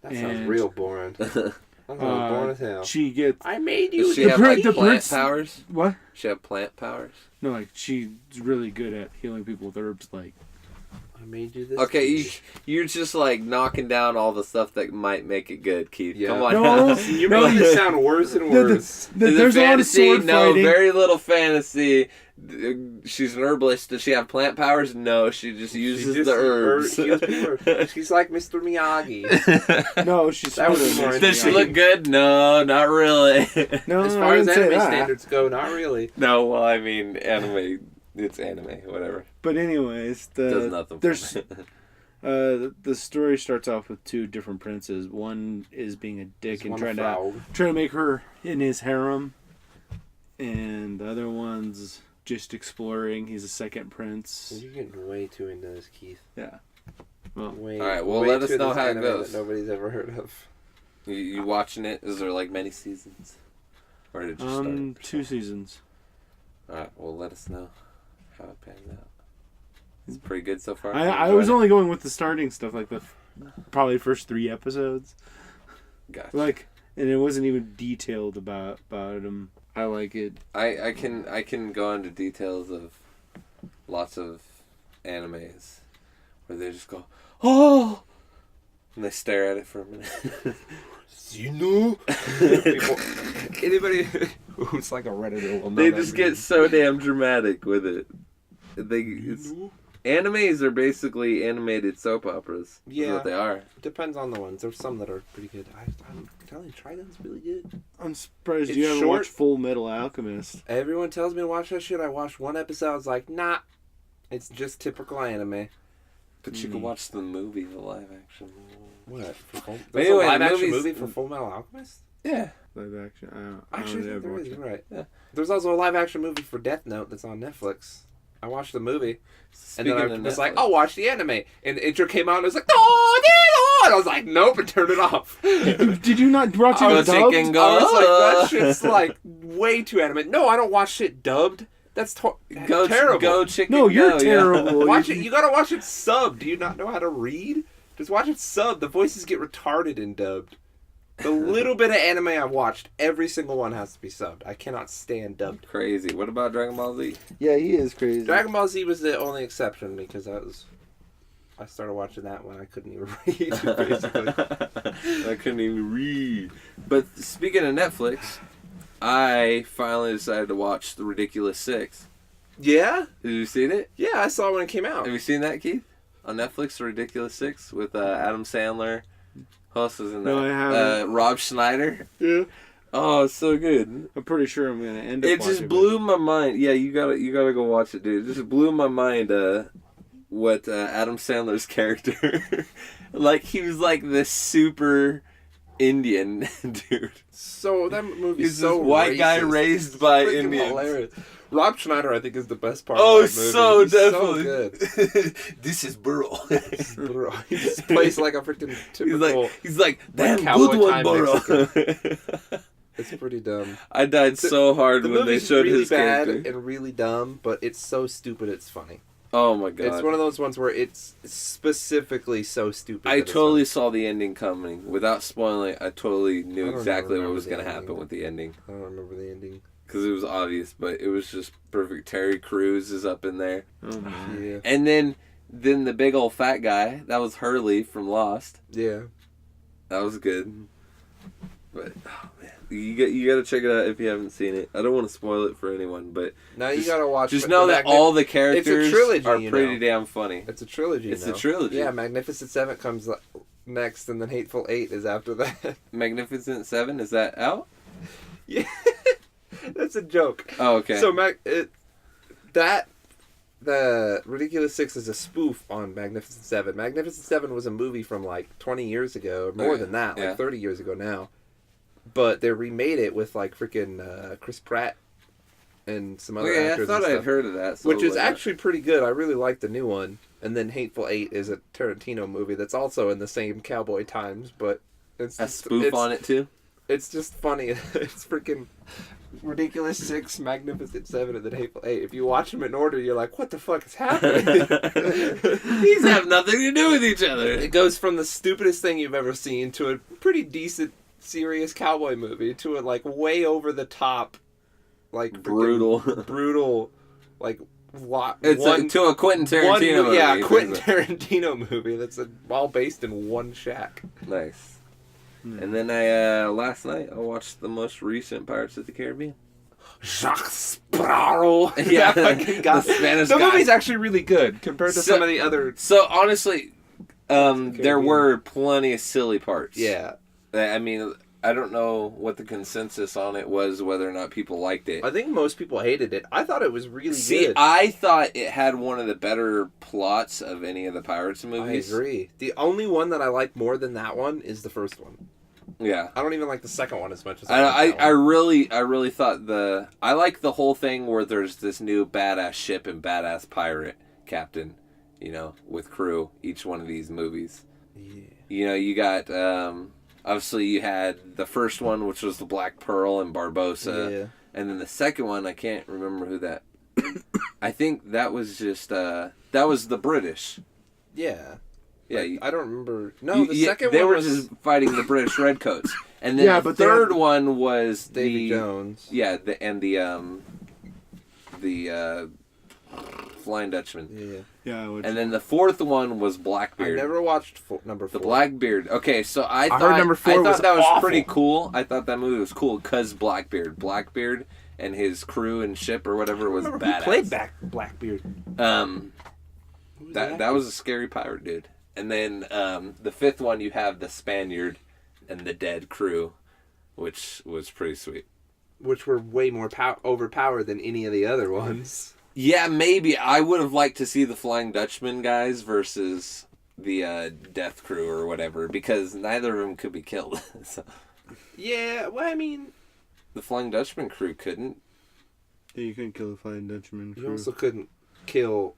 That sounds And- real boring. That sounds boring as hell. She gets I made Does you. she The have Brit- like the plant Brits- powers? what? She have plant powers? No, like she's really good at healing people with herbs. Like I made you this. Okay, you're just like knocking down all the stuff that might make it good, Keith. Yeah. Come on. No. You're No, making it sound worse and worse. Is it there's a lot of fantasy? sword No, fighting. very little fantasy. She's an herbalist. Does she have plant powers? No, she just uses the herbs. She's like Mr. Miyagi. No, she's That would be supposed more to Does she be- look good? No, not really. No, As I far as didn't say anime that. standards go, not really. No, well, I mean, anime. It's anime, whatever. But anyways, Does nothing. there's For me. the story starts off with two different princes. One is being a dick and trying to make her in his harem, and the other one's just exploring. He's a second prince. You're getting way too into this, Keith. Yeah. Well, Way, All right, well, way let us too know this how it anime goes. That nobody's ever heard of. You watching it? Is there like many seasons? Or did it just start? 2 seasons. Alright, well, let us know how it panned out. It's pretty good so far. I was only going with the starting stuff, like probably first 3 episodes. Gotcha. Like, and it wasn't even detailed about him. I like it. I can go into details of lots of animes where they just go, oh, and they stare at it for a minute. You know, anybody who's like a redditor will know. They that just meme. get so damn dramatic with it. Animes are basically animated soap operas. Is Yeah. what they are. Depends on the ones. There's some that are pretty good. I'm telling you, Trigun's really good. I'm surprised It's you haven't short. watched Full Metal Alchemist. Everyone tells me to watch that shit. I watched one episode. I was like, nah, it's just typical anime. But you can watch the movie, the live action. What? But There's anyway, a live the action movies- movie for Full Metal Alchemist? Yeah. live action. I don't Actually, ever there watch is, it. you're right. Yeah. There's also a live action movie for Death Note that's on Netflix. I watched the movie, and then I was like, "I'll watch the anime." And the intro came out, and I was like, "Oh, and I was like, "Nope," and turned it off. Did you not watch it dubbed? chicken I was like, "That shit's like way too anime." No, I don't watch shit dubbed. That's terrible. Go chicken. No, you're go, terrible. Yeah. Watch it. You gotta watch it subbed. Do you not know how to read? Just watch it subbed. The voices get retarded in dubbed. The little bit of anime I've watched, every single one has to be subbed. I cannot stand dubbed. Crazy. What about Dragon Ball Z? Yeah, he is crazy. Dragon Ball Z was the only exception because I started watching that when I couldn't even read, basically. I couldn't even read. But speaking of Netflix, I finally decided to watch The Ridiculous Six. Yeah? Have you seen it? Yeah, I saw it when it came out. Have you seen that, Keith? On Netflix, The Ridiculous Six with Adam Sandler. Who else is in that? No, I haven't. Rob Schneider. Yeah. Oh, it's so good. I'm pretty sure I'm gonna end up. It just blew my mind. Yeah, you gotta go watch it, dude. It just blew my mind. What Adam Sandler's character, like he was like this super Indian dude. So that movie He's is so this white guy racist. raised by Freaking Indians. Hilarious. Rob Schneider, I think, is the best part Oh, of that movie. so He's definitely. So good. This is Burrow. He just plays like a freaking typical... he's like damn cowboy good one, time Burrow. It's pretty dumb. I died so hard The when they movie's showed really his bad character. and really dumb, but it's so stupid it's funny. Oh my god! It's one of those ones where it's specifically so stupid. I that it's totally funny. saw the ending coming. Without spoiling it, I totally knew I don't exactly what remember was the going to ending. happen with the ending. I don't remember the ending. Because it was obvious, but it was just perfect. Terry Crews is up in there. Oh, man. Yeah. And then the big old fat guy, that was Hurley from Lost. Yeah. That was good. But, oh man, you got to check it out if you haven't seen it. I don't want to spoil it for anyone, but Now you gotta watch. just know that all the characters trilogy, are you pretty know. damn funny. It's a trilogy. It's now. a trilogy. Yeah, Magnificent Seven comes next, and then Hateful Eight is after that. Magnificent Seven, is that out? Yeah, that's a joke. Oh, okay. So the Ridiculous Six is a spoof on Magnificent Seven. Magnificent Seven was a movie from like 20 years ago, or more Okay. than that, like Yeah. 30 years ago now. But they remade it with like freaking Chris Pratt and some other Okay, I actors. thought and I'd stuff, heard of that. So which is like, actually pretty good. I really like the new one. And then Hateful Eight is a Tarantino movie that's also in the same cowboy times, but it's a just, spoof on it too. It's just funny. It's freaking Ridiculous Six, Magnificent Seven, and then Hateful Eight. If you watch them in order, you're like, what the fuck is happening? These have nothing to do with each other. It goes from the stupidest thing you've ever seen to a pretty decent, serious cowboy movie to a like way over the top, like freaking brutal, like It's to a Quentin Tarantino movie. Yeah, Quentin Tarantino movie that's all based in one shack. Nice. And then I last night I watched the most recent Pirates of the Caribbean. Jacques Sparrow. Yeah, That fucking guy. the Spanish The guy. movie's actually really good compared to So- some of the other. So honestly, there Caribbean. were plenty of silly parts. Yeah, I mean, I don't know what the consensus on it was, whether or not people liked it. I think most people hated it. I thought it was really See, good. I thought it had one of the better plots of any of the Pirates I movies. agree. The only one that I like more than that one is the first one. Yeah. I don't even like the second one as much as I like that I one. really thought I like the whole thing where there's this new badass ship and badass pirate captain, with crew, each one of these movies. Yeah. You got obviously you had the first one, which was the Black Pearl and Barbossa. Yeah. And then the second one, I can't remember who that. I think that was just that was the British. Yeah. Yeah, I don't remember. No, the second they one were was just fighting the British Redcoats, and then Yeah, the but they third had- one was Davy Jones. Yeah, the Flying Dutchman, Yeah. Yeah, and then the fourth one was Blackbeard. I never watched number 4. The Blackbeard. Okay, so I heard thought number 4 was that was awful. pretty cool. I thought that movie was cool because Blackbeard, and his crew and ship or whatever was Who badass. played Blackbeard? That was a scary pirate dude. And then the fifth one, you have the Spaniard and the dead crew, which was pretty sweet. Which were way more overpowered than any of the other ones. Yeah, maybe I would have liked to see the Flying Dutchman guys versus the Death Crew or whatever, because neither of them could be killed. So, Yeah, well, I mean, The Flying Dutchman crew couldn't. Yeah, you couldn't kill the Flying Dutchman. you also couldn't kill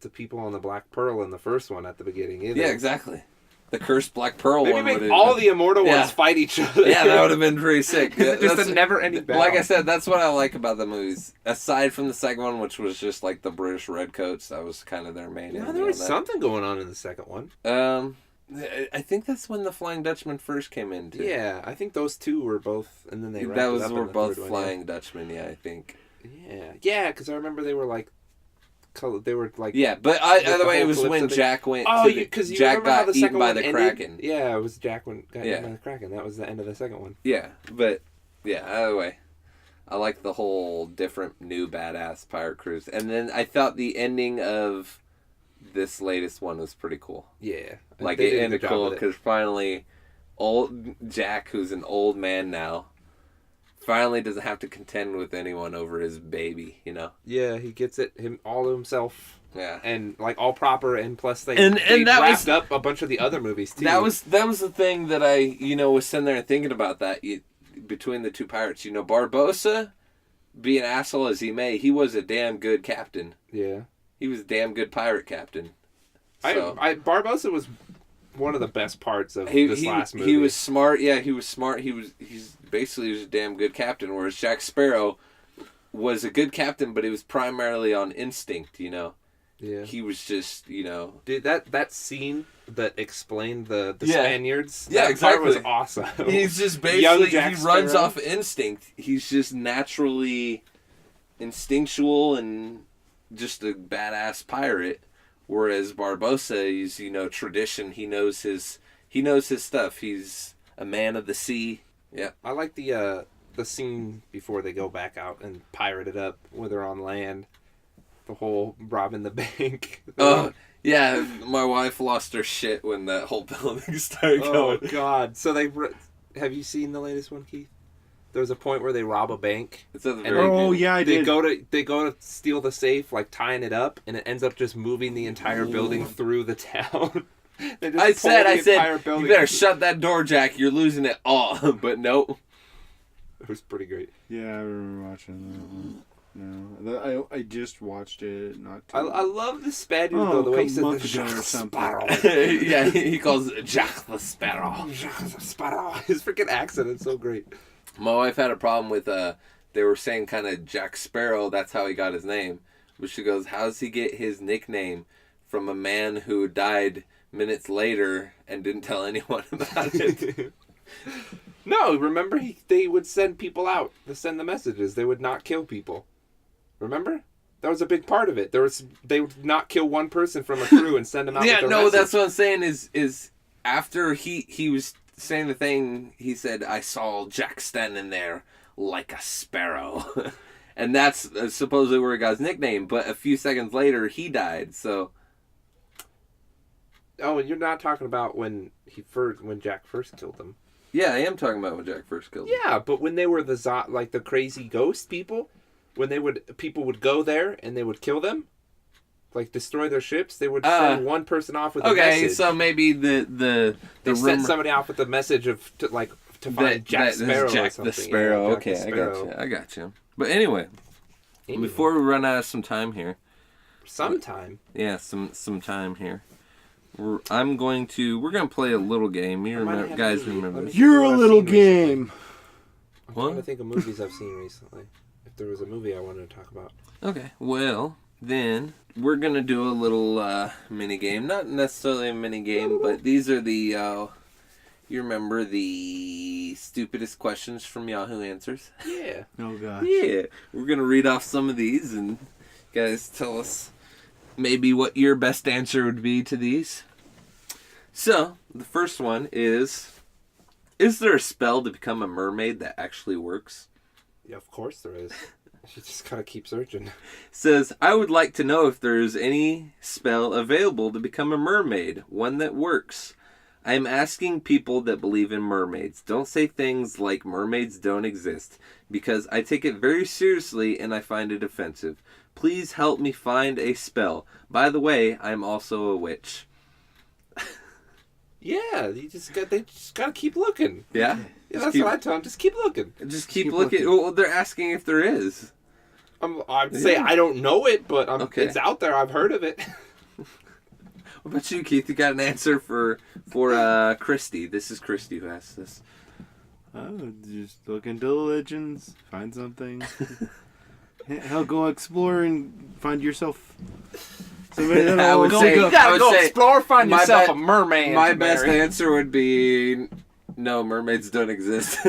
the people on the Black Pearl in the first one at the beginning either. Yeah, exactly. The cursed Black Pearl Maybe one make would all the immortal ones fight each other. Yeah, that would have been pretty sick. Just a never-ending battle. Like I said, that's what I like about the movies. Aside from the second one, which was just like the British redcoats, that was kind of their main. No, there was something going on in the second one. I think that's when the Flying Dutchman first came in too. Yeah, I think those two were both, and then they wrapped that was it up were in the both third Flying one, Dutchmen. Yeah, I think. Yeah, because I remember they were like, they were like. Yeah, but either way, it was when thing. Jack went. Oh, because Jack got eaten by the ended? Kraken. Yeah, it was Jack when got eaten by the Kraken. That was the end of the second one. Yeah, but either way, I like the whole different new badass pirate crews, and then I thought the ending of this latest one was pretty cool. Yeah, like it ended cool because finally, old Jack, who's an old man now, finally doesn't have to contend with anyone over his baby, you know? Yeah, he gets it all to himself. Yeah. And like all proper, and plus they that wrapped up a bunch of the other movies too. That was the thing that I, was sitting there and thinking about that between the two pirates. Barbossa, be an asshole as he may, he was a damn good captain. Yeah. He was a damn good pirate captain. So. Barbossa was one of the best parts of this last movie. He was smart. Yeah, he was smart. He's basically was a damn good captain. Whereas Jack Sparrow was a good captain, but he was primarily on instinct. Yeah. He was just Dude, that scene that explained the Spaniards. Yeah, exactly. That part was awesome. He's just basically he runs Sparrow. off instinct. He's just naturally instinctual and just a badass pirate. Whereas Barbossa, he's tradition. He knows his stuff. He's a man of the sea. Yeah. I like the scene before they go back out and pirate it up when they're on land. The whole robbing the bank. Oh yeah, my wife lost her shit when that whole building started going. Oh God! So have you seen the latest one, Keith? There's a point where they rob a bank. It's at the very yeah, I did. They go to steal the safe, like tying it up, and it ends up just moving the entire building through the town. I said, you better shut that door, Jack. You're losing it all. But no. It was pretty great. Yeah, I remember watching that one. No, I just watched it. I love the Spaniard though. The way he said the Sparrow. Yeah, he calls it Jack the Sparrow. Jack the Sparrow. His freaking accent is so great. My wife had a problem with they were saying kind of Jack Sparrow. That's how he got his name. But she goes, "How does he get his nickname from a man who died minutes later and didn't tell anyone about it?" No, remember they would send people out to send the messages. They would not kill people. Remember? That was a big part of it. They would not kill one person from a crew and send them out. Yeah, with their message. That's what I'm saying. Is after he was saying the thing, he said, "I saw Jack standing there like a sparrow," and that's supposedly where he got his nickname. But a few seconds later, he died. So. Oh, and you're not talking about when Jack first killed them. Yeah, I am talking about when Jack first killed him. Yeah, but when they were the crazy ghost people, when people would go there and they would kill them, like destroy their ships, they would send one person off with a message. Okay, so maybe they sent somebody off with a message to find Jack Sparrow. Jack or something. the Sparrow. Yeah, Okay, I got you. But anyway, before we run out of some time here. Sometime. Yeah, some time here. We're going to play a little game. You remember, guys? Remember? You're a little game. I'm trying to think of movies I've seen recently. If there was a movie I wanted to talk about. Okay, well then we're gonna do a little mini game. Not necessarily a mini game, but these are the. You remember the stupidest questions from Yahoo Answers? Yeah. Oh gosh. Yeah, we're gonna read off some of these, and you guys tell us. Maybe what your best answer would be to these. So, the first one is there a spell to become a mermaid that actually works? Yeah, of course there is. You just gotta keep searching. Says, I would like to know if there's any spell available to become a mermaid, one that works. I am asking people that believe in mermaids. Don't say things like mermaids don't exist, because I take it very seriously and I find it offensive. Please help me find a spell. By the way, I'm also a witch. Yeah, they just gotta keep looking. Yeah? Yeah, that's what I tell them. Just keep looking. Just keep looking. Well, they're asking if there is. I'd say I don't know it, but it's out there. I've heard of it. What about you, Keith? You got an answer for Christy. This is Christy who asked this. Oh, just look into the legends, find something. Hell, go explore and find yourself somebody that I would say, you gotta go explore, find yourself a mermaid. My best answer would be no, mermaids don't exist.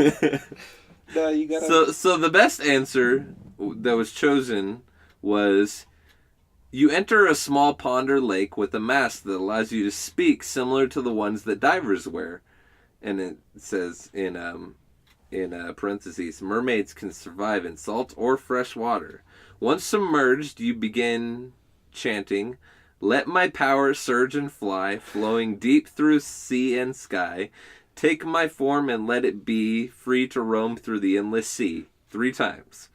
No, you gotta. So the best answer that was chosen was you enter a small pond or lake with a mask that allows you to speak, similar to the ones that divers wear. And it says in parentheses, mermaids can survive in salt or fresh water. Once submerged, you begin chanting, "Let my power surge and fly, flowing deep through sea and sky. Take my form and let it be free to roam through the endless sea." 3 times.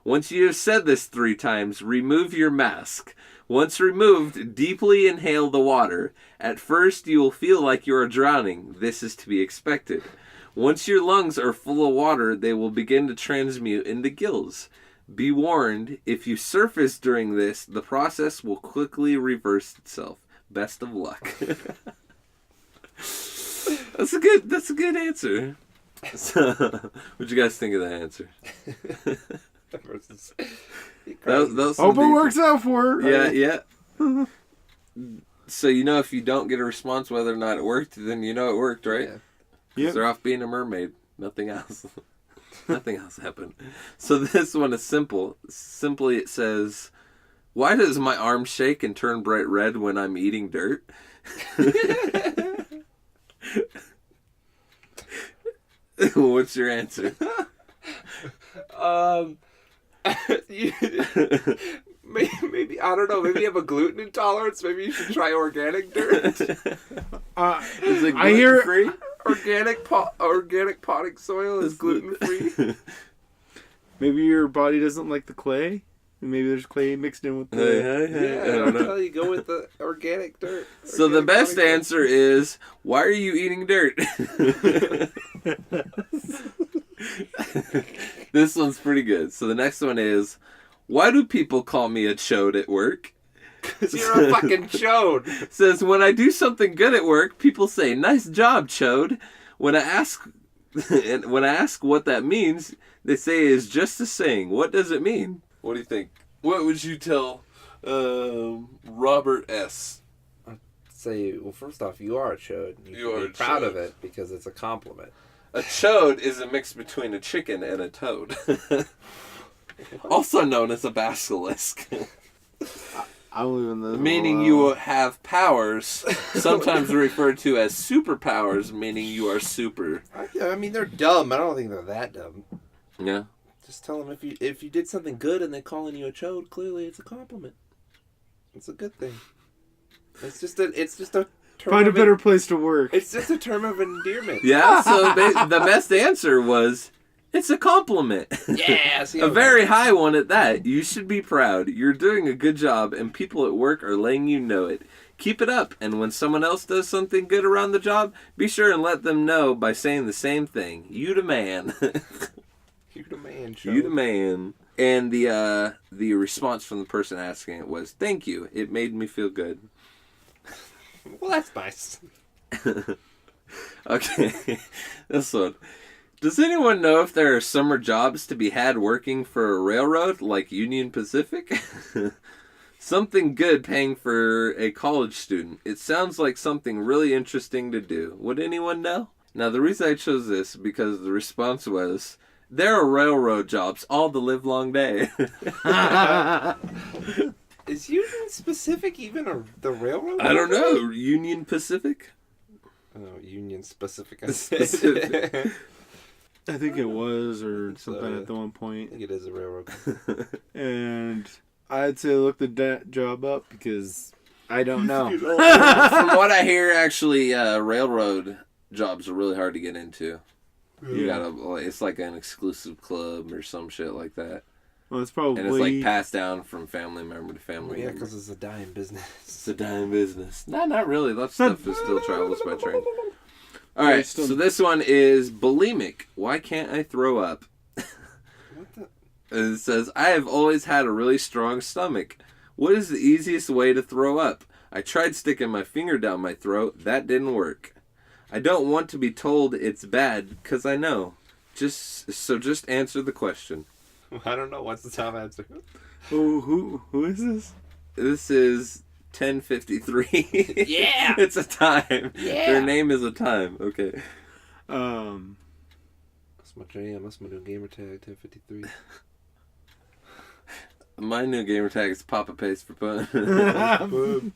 Once you have said this 3 times, remove your mask. Once removed, deeply inhale the water. At first, you will feel like you are drowning. This is to be expected. Once your lungs are full of water, they will begin to transmute into gills. Be warned, if you surface during this, the process will quickly reverse itself. Best of luck. That's a good answer. So, what'd you guys think of that answer? Hope it works out for her. Yeah. So if you don't get a response whether or not it worked, then you know it worked, right? Yeah. Because they're off being a mermaid. Nothing else. Nothing else happened. So this one is simple. Simply it says, "Why does my arm shake and turn bright red when I'm eating dirt?" What's your answer? Maybe I don't know. Maybe you have a gluten intolerance. Maybe you should try organic dirt. Is it I hear gluten-free? Organic potting soil is gluten free. Maybe your body doesn't like the clay. Maybe there's clay mixed in with the. Yeah, I'll tell you, go with the organic dirt. So the best answer is, why are you eating dirt? This one's pretty good. So the next one is, why do people call me a chode at work? Because you're a fucking chode. Says, when I do something good at work, people say, "Nice job, chode." When I ask what that means, they say it's just a saying. What does it mean? What do you think? What would you tell Robert S? I'd say, well, first off, you are a chode. You are be proud of it because it's a compliment. A chode is a mix between a chicken and a toad. Also known as a basilisk. I don't even know. Meaning you have powers, sometimes referred to as superpowers, meaning you are super. I mean, they're dumb. I don't think they're that dumb. Yeah. Just tell them if you did something good and they're calling you a chode, clearly it's a compliment. It's a good thing. It's just a term. Find a better place to work. It's just a term of endearment. Yeah, so the best answer was, it's a compliment. Yeah, a very high one at that. You should be proud. You're doing a good job, and people at work are letting you know it. Keep it up, and when someone else does something good around the job, be sure and let them know by saying the same thing. You the man. You the man, chode. You the man. And the response from the person asking it was, "Thank you. It made me feel good." Well, that's nice. Okay, this one. Does anyone know if there are summer jobs to be had working for a railroad like Union Pacific? Something good paying for a college student. It sounds like something really interesting to do. Would anyone know? Now, the reason I chose this because the response was, there are railroad jobs all the livelong day. Is Union Pacific even the railroad? I don't know. Union Pacific? Oh, Union Pacific. Specific. I think it was, or something at the one point. I think it is a railroad. And I'd say look the job up because I don't know. From what I hear, actually, railroad jobs are really hard to get into. You gotta, it's like an exclusive club or some shit like that. Well, it's probably... And it's like passed down from family member to family member. Yeah, because it's a dying business. It's a dying business. No, not really. That stuff still travels by train. All right, so this one is bulimic. Why can't I throw up? What the? It says, I have always had a really strong stomach. What is the easiest way to throw up? I tried sticking my finger down my throat. That didn't work. I don't want to be told it's bad because I know. Just answer the question. I don't know. What's the top answer? Who is this? This is 10:53. Yeah! It's a time. Yeah! Their name is a time. Okay. That's my jam. That's my new gamer tag, 10:53. My new gamer tag is Papa Pace for Fun.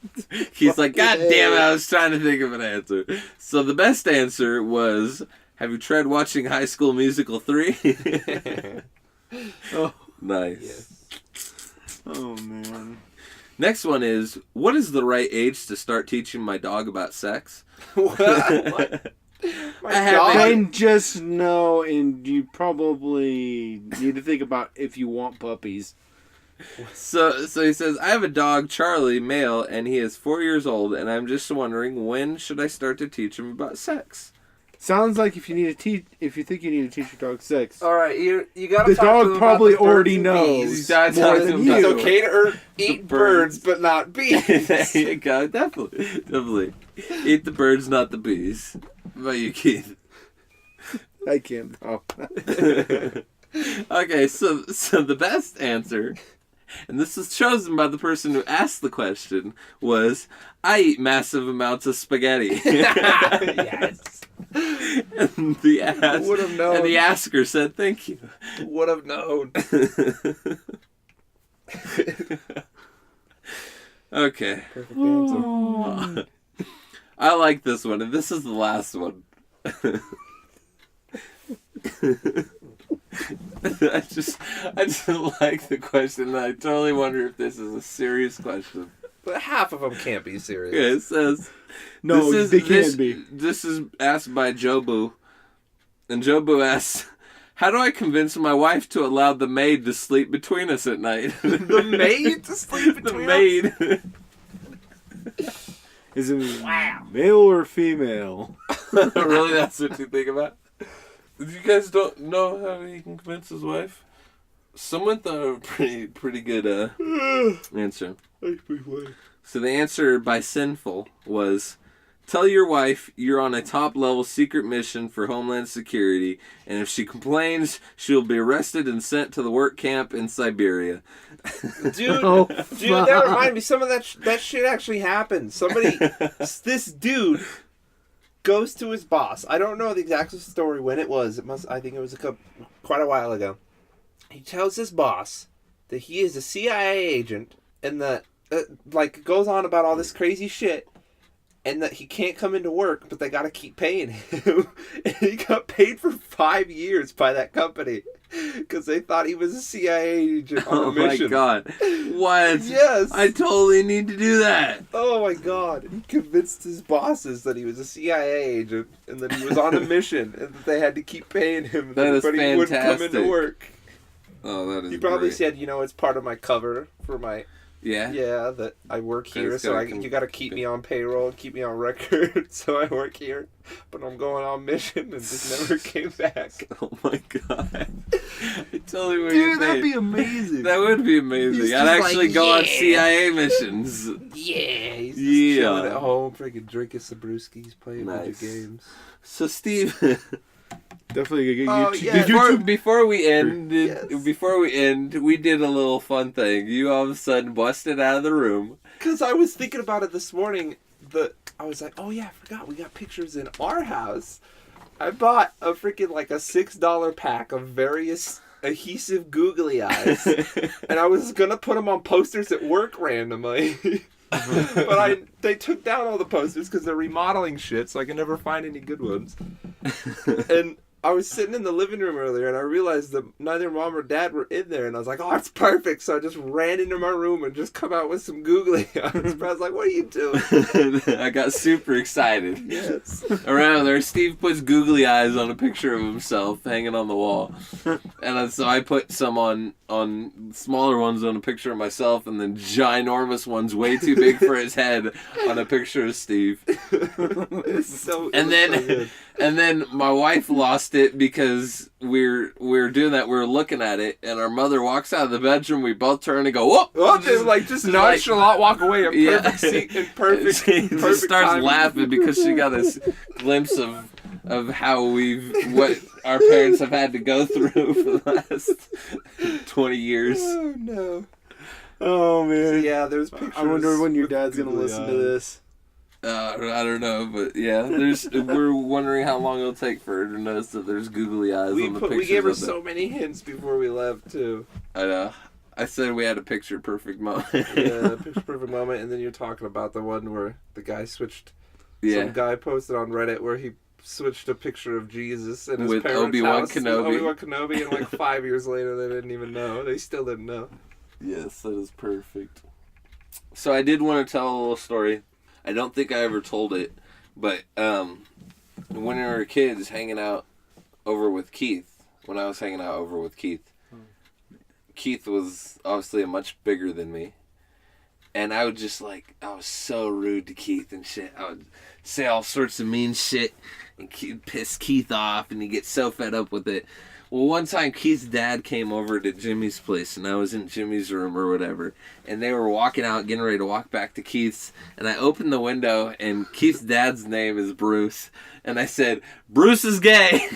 He's like, God damn it, I was trying to think of an answer. So the best answer was, have you tried watching High School Musical 3? Oh, nice. Yes. Oh, man. Next one is, what is the right age to start teaching my dog about sex? What? I just know, and you probably need to think about if you want puppies. So he says, I have a dog, Charlie, male, and he is 4 years old, and I'm just wondering, when should I start to teach him about sex? Sounds like if you think you need to teach your dog sex. All right, you gotta. The talk dog to him probably about the already birds and knows bees. more than you. It's okay to eat birds, but not bees. There you go, definitely. Eat the birds, not the bees. What about you, Keith? I can't. Oh. Okay, so the best answer, and this was chosen by the person who asked the question, was, I eat massive amounts of spaghetti. Yes. And Would have known. And the asker said, thank you. Would have known. Okay. Perfect answer. I like this one, and this is the last one. I just like the question, and I totally wonder if this is a serious question. But half of them can't be serious. Okay, it says, No, they can't be. This is asked by Jobu, and Jobu asks, how do I convince my wife to allow the maid to sleep between us at night? The maid to sleep between the maid. Is it male or female? Really, that's what you think about? If you guys don't know how he can convince his wife, someone thought of a pretty good answer. So the answer by Sinful was, tell your wife you're on a top-level secret mission for Homeland Security, and if she complains, she'll be arrested and sent to the work camp in Siberia. Dude, Oh, that reminded me. Some of that shit actually happened. This dude goes to his boss. I don't know the exact story when it was. I think it was quite a while ago. He tells his boss that he is a CIA agent and that goes on about all this crazy shit. And that he can't come into work, but they gotta keep paying him. And he got paid for 5 years by that company. Because they thought he was a CIA agent on a mission. Oh my god. What? Yes. I totally need to do that. Oh my god. He convinced his bosses that he was a CIA agent. And that he was on a mission. And that they had to keep paying him. That is but he wouldn't come into fantastic. work. Oh, that is He probably great. said, it's part of my cover for my... Yeah? Yeah, that I work here, That's so gotta you got to keep me on payroll and keep me on record, so I work here. But I'm going on mission and just never came back. Oh my god. I totally would. Dude, that'd be amazing. That would be amazing. He's I'd just actually like, go on yeah. CIA missions. Yeah, he's just Yeah. chilling at home, freaking drinking some brewskis, playing Nice. video games. So Steve, Definitely. Oh, YouTube. yeah. before we end, Yes. we did a little fun thing. You all of a sudden busted out of the room. Because I was thinking about it this morning. I was like, oh yeah, I forgot. We got pictures in our house. I bought a freaking a $6 pack of various adhesive googly eyes. And I was going to put them on posters at work randomly. But they took down all the posters because they're remodeling shit, so I can never find any good ones. And I was sitting in the living room earlier, and I realized that neither mom or dad were in there, and I was like, oh, that's perfect. So I just ran into my room and just come out with some googly eyes. But I was like, what are you doing? I got super excited. Yes. Around there, Steve puts googly eyes on a picture of himself hanging on the wall. And so I put some on smaller ones on a picture of myself, and then ginormous ones way too big for his head on a picture of Steve. It's so, And it was so good. And then my wife lost it because we're doing that. We were looking at it, and our mother walks out of the bedroom. We both turn and go, whoop! Oh, just nonchalant walk away in perfect seat, in perfect. She perfect just starts timing. laughing because she got this glimpse of how what our parents have had to go through for the last 20 years. Oh no! Oh man. So, yeah, there's pictures. I wonder when your dad's gonna listen to this. I don't know, but yeah, we're wondering how long it'll take for her to notice that there's googly eyes on the pictures. We gave her so many hints before we left too. I know. I said we had a picture perfect moment. Yeah, picture perfect moment, and then you're talking about the one where the guy switched. Yeah. Some guy posted on Reddit where he switched a picture of Jesus in his with parents' Obi-Wan house. Kenobi. Obi-Wan Kenobi, and like 5 years later, they didn't even know. They still didn't know. Yes, that is perfect. So I did want to tell a little story. I don't think I ever told it, but when we were kids hanging out over with Keith, when I was hanging out over with Keith, Keith was obviously much bigger than me. And I would just I was so rude to Keith and shit. I would say all sorts of mean shit and piss Keith off, and he'd get so fed up with it. Well, one time Keith's dad came over to Jimmy's place, and I was in Jimmy's room or whatever, and they were walking out, getting ready to walk back to Keith's, and I opened the window, and Keith's dad's name is Bruce, and I said, "Bruce is gay."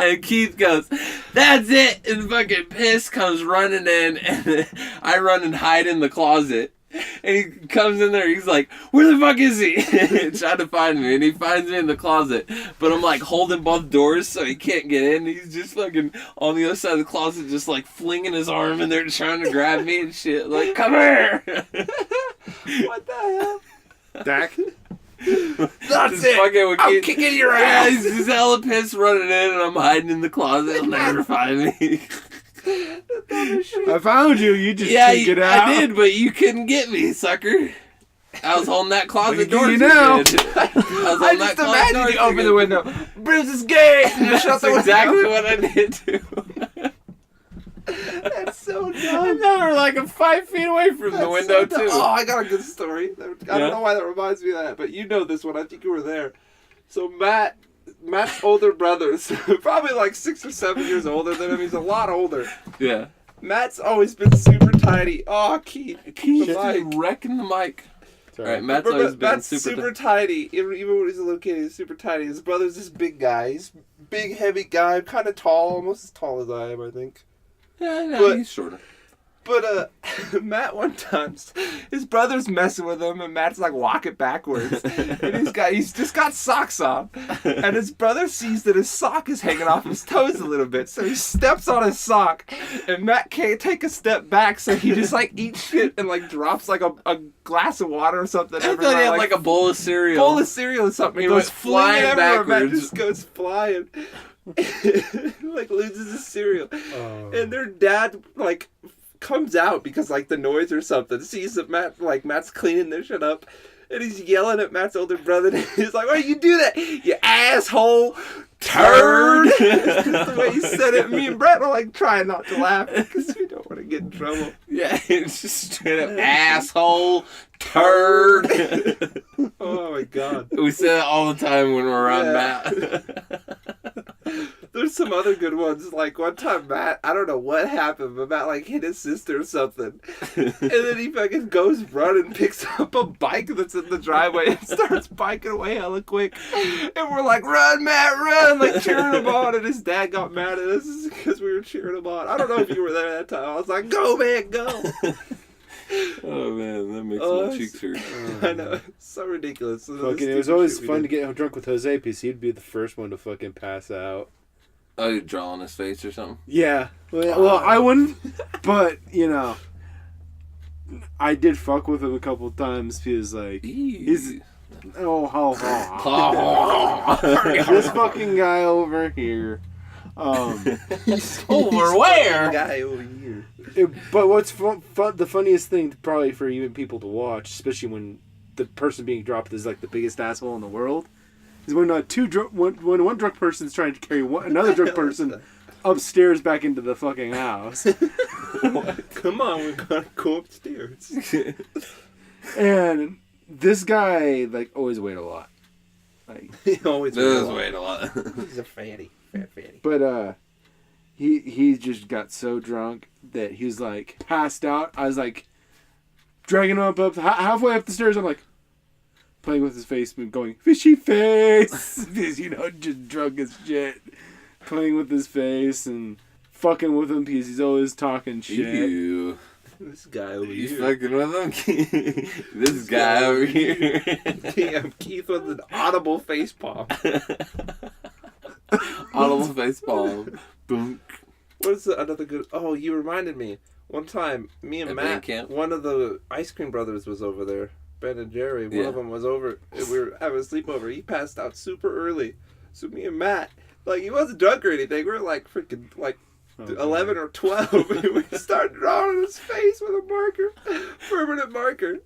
And Keith goes, "That's it," and fucking piss comes running in, and I run and hide in the closet. And he comes in there, he's like, "Where the fuck is he?" Trying to find me, and he finds me in the closet. But I'm like holding both doors so he can't get in. He's just fucking on the other side of the closet, just like flinging his arm in there trying to grab me and shit. Like, "Come here!" What the hell? Dak? That's it! I'm kicking your ass! Yeah, he's just hella pissed running in, and I'm hiding in the closet. He'll never find me. I found you. You just can't get out. I did, but you couldn't get me, sucker. I was holding that closet door. You know. I just imagine you open the window. Bruce is gay. And you shut the window. Exactly what I did too. That's so dumb. And they were like 5 feet away from the window too. Oh, I got a good story. I don't know why that reminds me of that, but you know this one. I think you were there. So Matt's older brother's probably like 6 or 7 years older than him. He's a lot older. Yeah. Matt's always been super tidy. Oh, Keith, wrecking the mic. Sorry. All right, Matt's always been super tidy. Even when he's a little kid, he's super tidy. His brother's this big guy. He's big, heavy guy, kind of tall, almost as tall as I am, I think. Yeah, no, he's shorter. But Matt one time, his brother's messing with him, and Matt's like walking backwards, and he's just got socks on, and his brother sees that his sock is hanging off his toes a little bit, so he steps on his sock, and Matt can't take a step back, so he just like eats shit and like drops like a glass of water or something. I thought he had like a bowl of cereal. Bowl of cereal or something. He goes flying backwards. Matt just goes flying. Like loses his cereal, and their dad like comes out because like the noise or something, sees that Matt's cleaning their shit up, and he's yelling at Matt's older brother, and he's like, "Why you do that, you asshole turd?" That's the way he said it. Me and Brett were like trying not to laugh because we don't want to get in trouble. Yeah, it's just straight up asshole turd. Oh my god. We say that all the time when we're around Matt. There's some other good ones. Like one time Matt, I don't know what happened, but Matt like hit his sister or something. And then he fucking goes running, picks up a bike that's in the driveway and starts biking away hella quick. And we're like, "Run, Matt, run!" Like cheering him on. And his dad got mad at us because we were cheering him on. I don't know if you were there that time. I was like, "Go, man, go!" Oh man, that makes my cheeks hurt. I know. It's so ridiculous. Fucking, it was always fun to get drunk with Jose because he'd be the first one to fucking pass out. Oh, you draw on his face or something? Yeah. Well, I wouldn't, but, you know, I did fuck with him a couple of times because, like, he's... Oh, this fucking guy over here. Over where? Guy over here. But what's the funniest thing probably for even people to watch, especially when the person being dropped is, like, the biggest asshole in the world, is when one drunk person's trying to carry another drunk person upstairs back into the fucking house. Come on, we're gonna go upstairs. And this guy like always weighed a lot. Like He always Does weight a lot. He's a fatty. Fat fatty. But he just got so drunk that he was like passed out. I was like dragging him up halfway up the stairs. I'm like playing with his face and going fishy face because just drunk as shit, playing with his face and fucking with him because he's always talking shit. Ew. This guy over You here. fucking with him? This guy over here. Damn, Keith with an audible face palm. Audible face palm. Boom. What is another good... Oh, you reminded me. One time, me and At Matt, band camp? one of the ice cream brothers was over there. Ben and Jerry. One of them was over. And we were having a sleepover. He passed out super early. So me and Matt, like, he wasn't drunk or anything. We were like freaking, like, 11 or 12. We started drawing on his face with a marker. Permanent marker.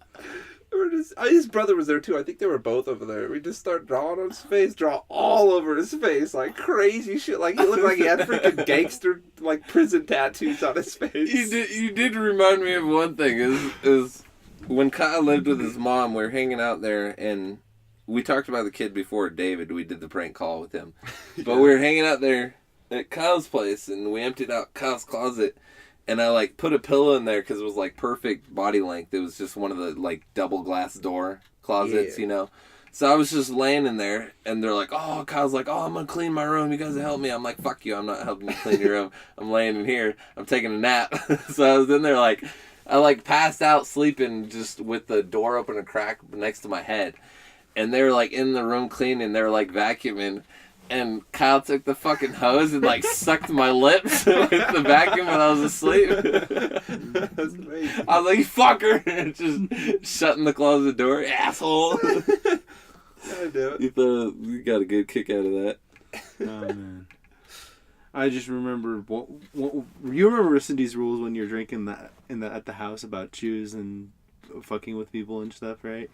His brother was there too. I think they were both over there. We just started drawing on his face, draw all over his face, like crazy shit. Like he looked like he had freaking gangster like prison tattoos on his face. You did remind me of one thing. Is when Kyle lived with his mom, we were hanging out there, and we talked about the kid before, David. We did the prank call with him, but we were hanging out there at Kyle's place, and we emptied out Kyle's closet. And I, like, put a pillow in there because it was, like, perfect body length. It was just one of the, like, double glass door closets, So I was just laying in there, and they're like, oh, Kyle's like, oh, I'm going to clean my room. You guys help me. I'm like, fuck you. I'm not helping you clean your room. I'm laying in here. I'm taking a nap. So I was in there, like, I, like, passed out sleeping just with the door open a crack next to my head. And they were, like, in the room cleaning. They were, like, vacuuming. And Kyle took the fucking hose and, like, sucked my lips with the vacuum when I was asleep. That's amazing. I was like, you fucker! Just shutting the closet door. Asshole! I do it. You got a good kick out of that. Oh, man. I just remember, you remember Cindy's rules when you're drinking at the house about shoes and fucking with people and stuff, right?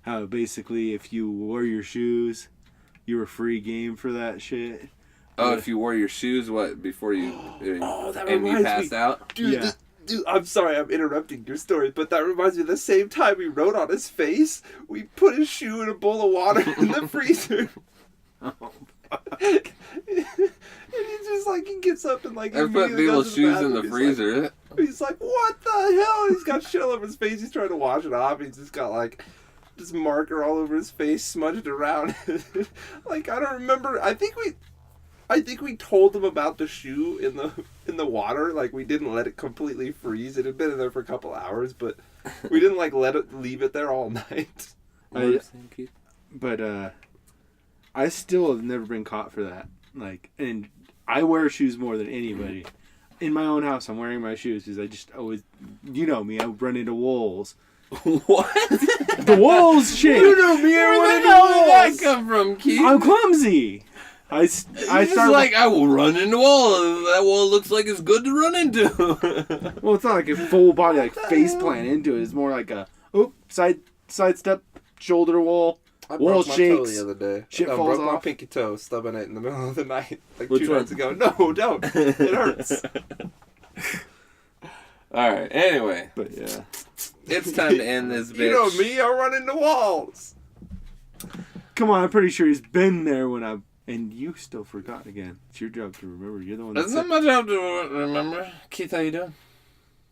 How basically if you wore your shoes... You were free game for that shit. Oh, if you wore your shoes, what, before you... that and you passed out? Dude, Yeah. dude, I'm sorry I'm interrupting your story, but that reminds me of the same time we wrote on his face, we put his shoe in a bowl of water in the freezer. Oh, And he's just like, he gets up and like... I put immediately people's goes to the shoes in the bathroom. freezer. He's like, what the hell? He's got shit all over his face. He's trying to wash it off. He's just got like... Just marker all over his face, smudged around. Like I don't remember. I think we told him about the shoe in the water. Like we didn't let it completely freeze. It had been in there for a couple hours, but we didn't like leave it there all night. But I still have never been caught for that. Like, and I wear shoes more than anybody. In my own house, I'm wearing my shoes because I just always, you know me, I run into wolves. What? The wolves shit. You know me, Where the hell did that come from, Keith? I'm clumsy. I Just like, I will run into a wall. That wall looks like it's good to run into. Well, it's not like a full body like face plant into it. It's more like a sidestep, shoulder wall. I Wall broke my toe shakes. the other day. Shit I falls broke my off. pinky toe, stubbing it in the middle of the night, like Which 2 one? nights ago. No, don't. It hurts. All right. Anyway, But yeah. it's time to end this bitch. You know me, I run into walls. Come on, I'm pretty sure he's been there when I... And you still forgot again. It's your job to remember. You're the one that's That's not my job to remember. Keith, how you doing?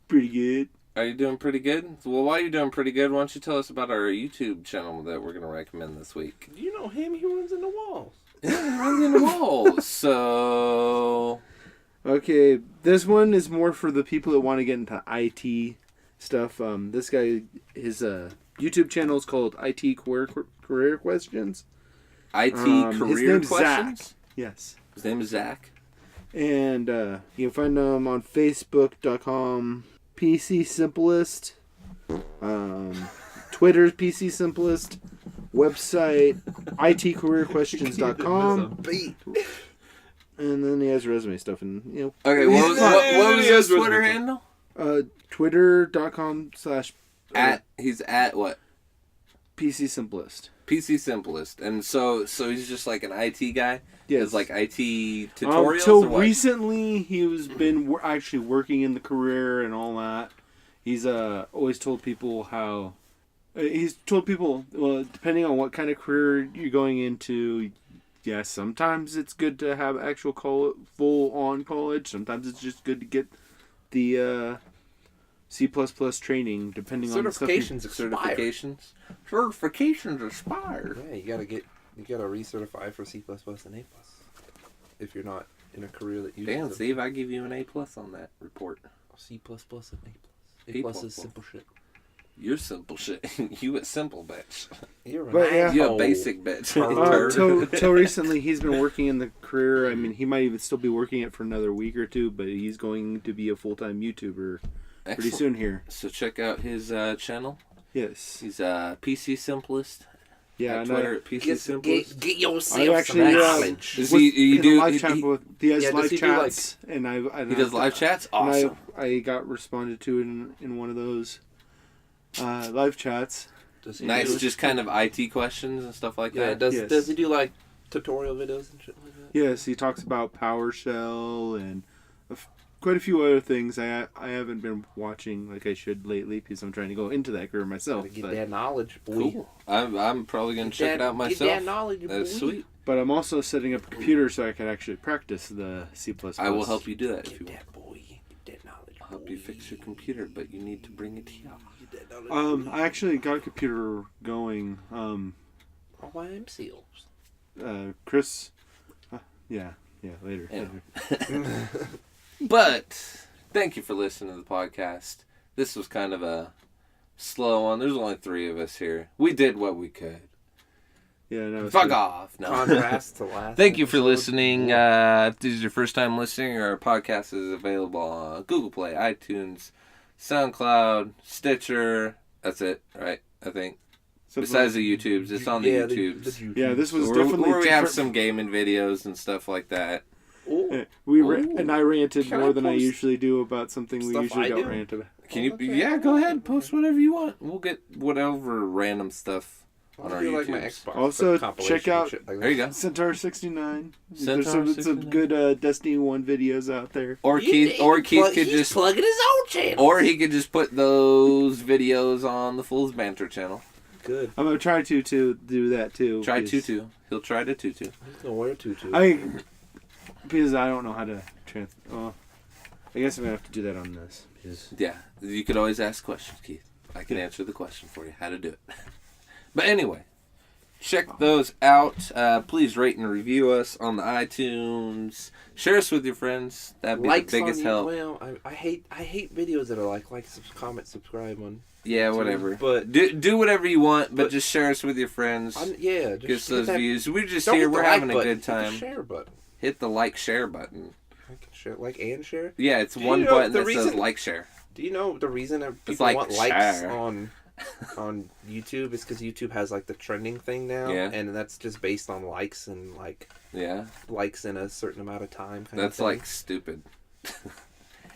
pretty good. Are you doing pretty good? Well, while you're doing pretty good, why don't you tell us about our YouTube channel that we're going to recommend this week? You know him, he runs into walls. Yeah, he runs into walls. So... Okay, this one is more for the people that want to get into IT stuff. This guy, his YouTube channel is called IT Career Questions. IT His career name's questions? Zach. Yes. His name is Zach. And you can find him on Facebook.com, PC Simplest, Twitter's PC Simplest, website, itcareerquestions.com. And then he has resume stuff and, you know. Okay, what was his Twitter handle? Twitter.com/ He's at what? PC Simplest. PC Simplest. And so he's just like an IT guy? Yes. It's like IT tutorials Until or what? recently, he was been actually working in the career and all that. He's always told people how He's told people, well, depending on what kind of career you're going into, yes, sometimes it's good to have actual full-on college. Sometimes it's just good to get the C++ training, depending on the stuff. Certifications expire. Certifications expire. Yeah, you gotta recertify for C++ and A+. If you're not in a career that uses Damn, them. Steve, I give you an A+ on that report. C++ and A+. A+ is simple shit. You're simple shit. You a simple bitch. You're But, yeah. You a basic bitch. Till recently, he's been working in the career. I mean, he might even still be working it for another week or two, but he's going to be a full-time YouTuber pretty soon here. So check out his channel. Yes. He's a PC Simplest. Yeah, at Twitter at PC Simplest. Get yourself I actually, some knowledge. Does he do live chat he has live does he do, chats, He does live chats? Awesome. I got responded to in one of those live chats. Does he Nice, do, just kind of IT questions and stuff like yeah, that. Yes. does he do like tutorial videos and shit like that? Yes, he talks about PowerShell and quite a few other things I haven't been watching like I should lately because I'm trying to go into that career myself. Gotta get that knowledge, boy. Cool. I'm probably going to check it out myself. Get that knowledge, That's boy. sweet. But I'm also setting up a computer so I can actually practice the C++. I will help you do that if Get you want. that, boy. Get that knowledge, I'll help you fix your computer, but you need to bring it here. Get that knowledge, I actually got a computer going. YM seals. Chris. Yeah, later. Anyway. But thank you for listening to the podcast. This was kind of a slow one. There's only 3 of us here. We did what we could. Yeah, no. Fuck off. No. Contrast to last. Thank you for episode. listening. If this is your first time listening, our podcast is available on Google Play, iTunes, SoundCloud, Stitcher. That's it, right? I think. Besides the YouTubes, it's on the YouTubes. Yeah, this was where definitely we have different. some gaming videos and stuff like that. Ooh. And I ranted Can more I than I post usually do about something we stuff usually I don't do? rant about. Can you? Okay. Yeah, go ahead. Post whatever you want. We'll get whatever random stuff on our I do YouTubes. like my Xbox. Also, compilation check out- and shit like There you that. go. Centaur 69. Centaur There's some 69. good Destiny 1 videos out there. Or Keith could he's just, plugging his own channel. or he could just put those videos on the Fool's Banter channel. Good. I'm gonna try to do that too. Try because tutu. He'll try to tutu. He's gonna wear a tutu. Because I don't know how to I guess I'm gonna have to do that on this. Because Yeah, you could always ask questions, Keith. I can answer the question for you, how to do it. But anyway, check those out. Please rate and review us on the iTunes. Share us with your friends. That'd be Likes the biggest on you, help. well, I hate videos that are like, comment, subscribe on. Yeah, whatever. But do whatever you want, but but- just share us with your friends. Yeah, Give us just hit those that, views. We're just don't here. hit the We're like having a button, good hit the time. share button. Hit the like share button. Like and share. Yeah, it's Do you one know button the that says reason- like share. Do you know the reason that people like want likes share. on YouTube is because YouTube has like the trending thing now, Yeah. and that's just based on likes and like Yeah, likes in a certain amount of time. that's like stupid.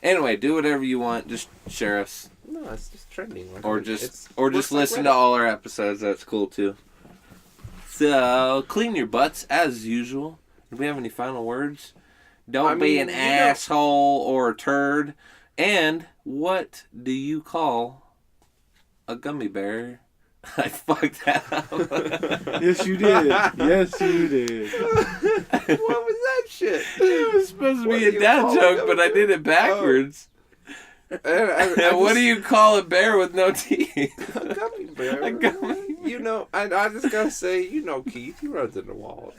Anyway, do whatever you want. Just share us, no, it's just trending. Like, or it's- just works like listen to Reddit. all our episodes. That's cool too. So clean your butts as usual. Do we have any final words? Don't be an asshole or a turd. And what do you call a gummy bear? I fucked that up. yes, you did. Yes, you did. What was that shit? It was supposed to What be do a you dad call joke, a but I did it backwards. And what do you call a bear with no teeth? A gummy bear. A gummy You know, I just gotta say, Keith, he runs into the wall.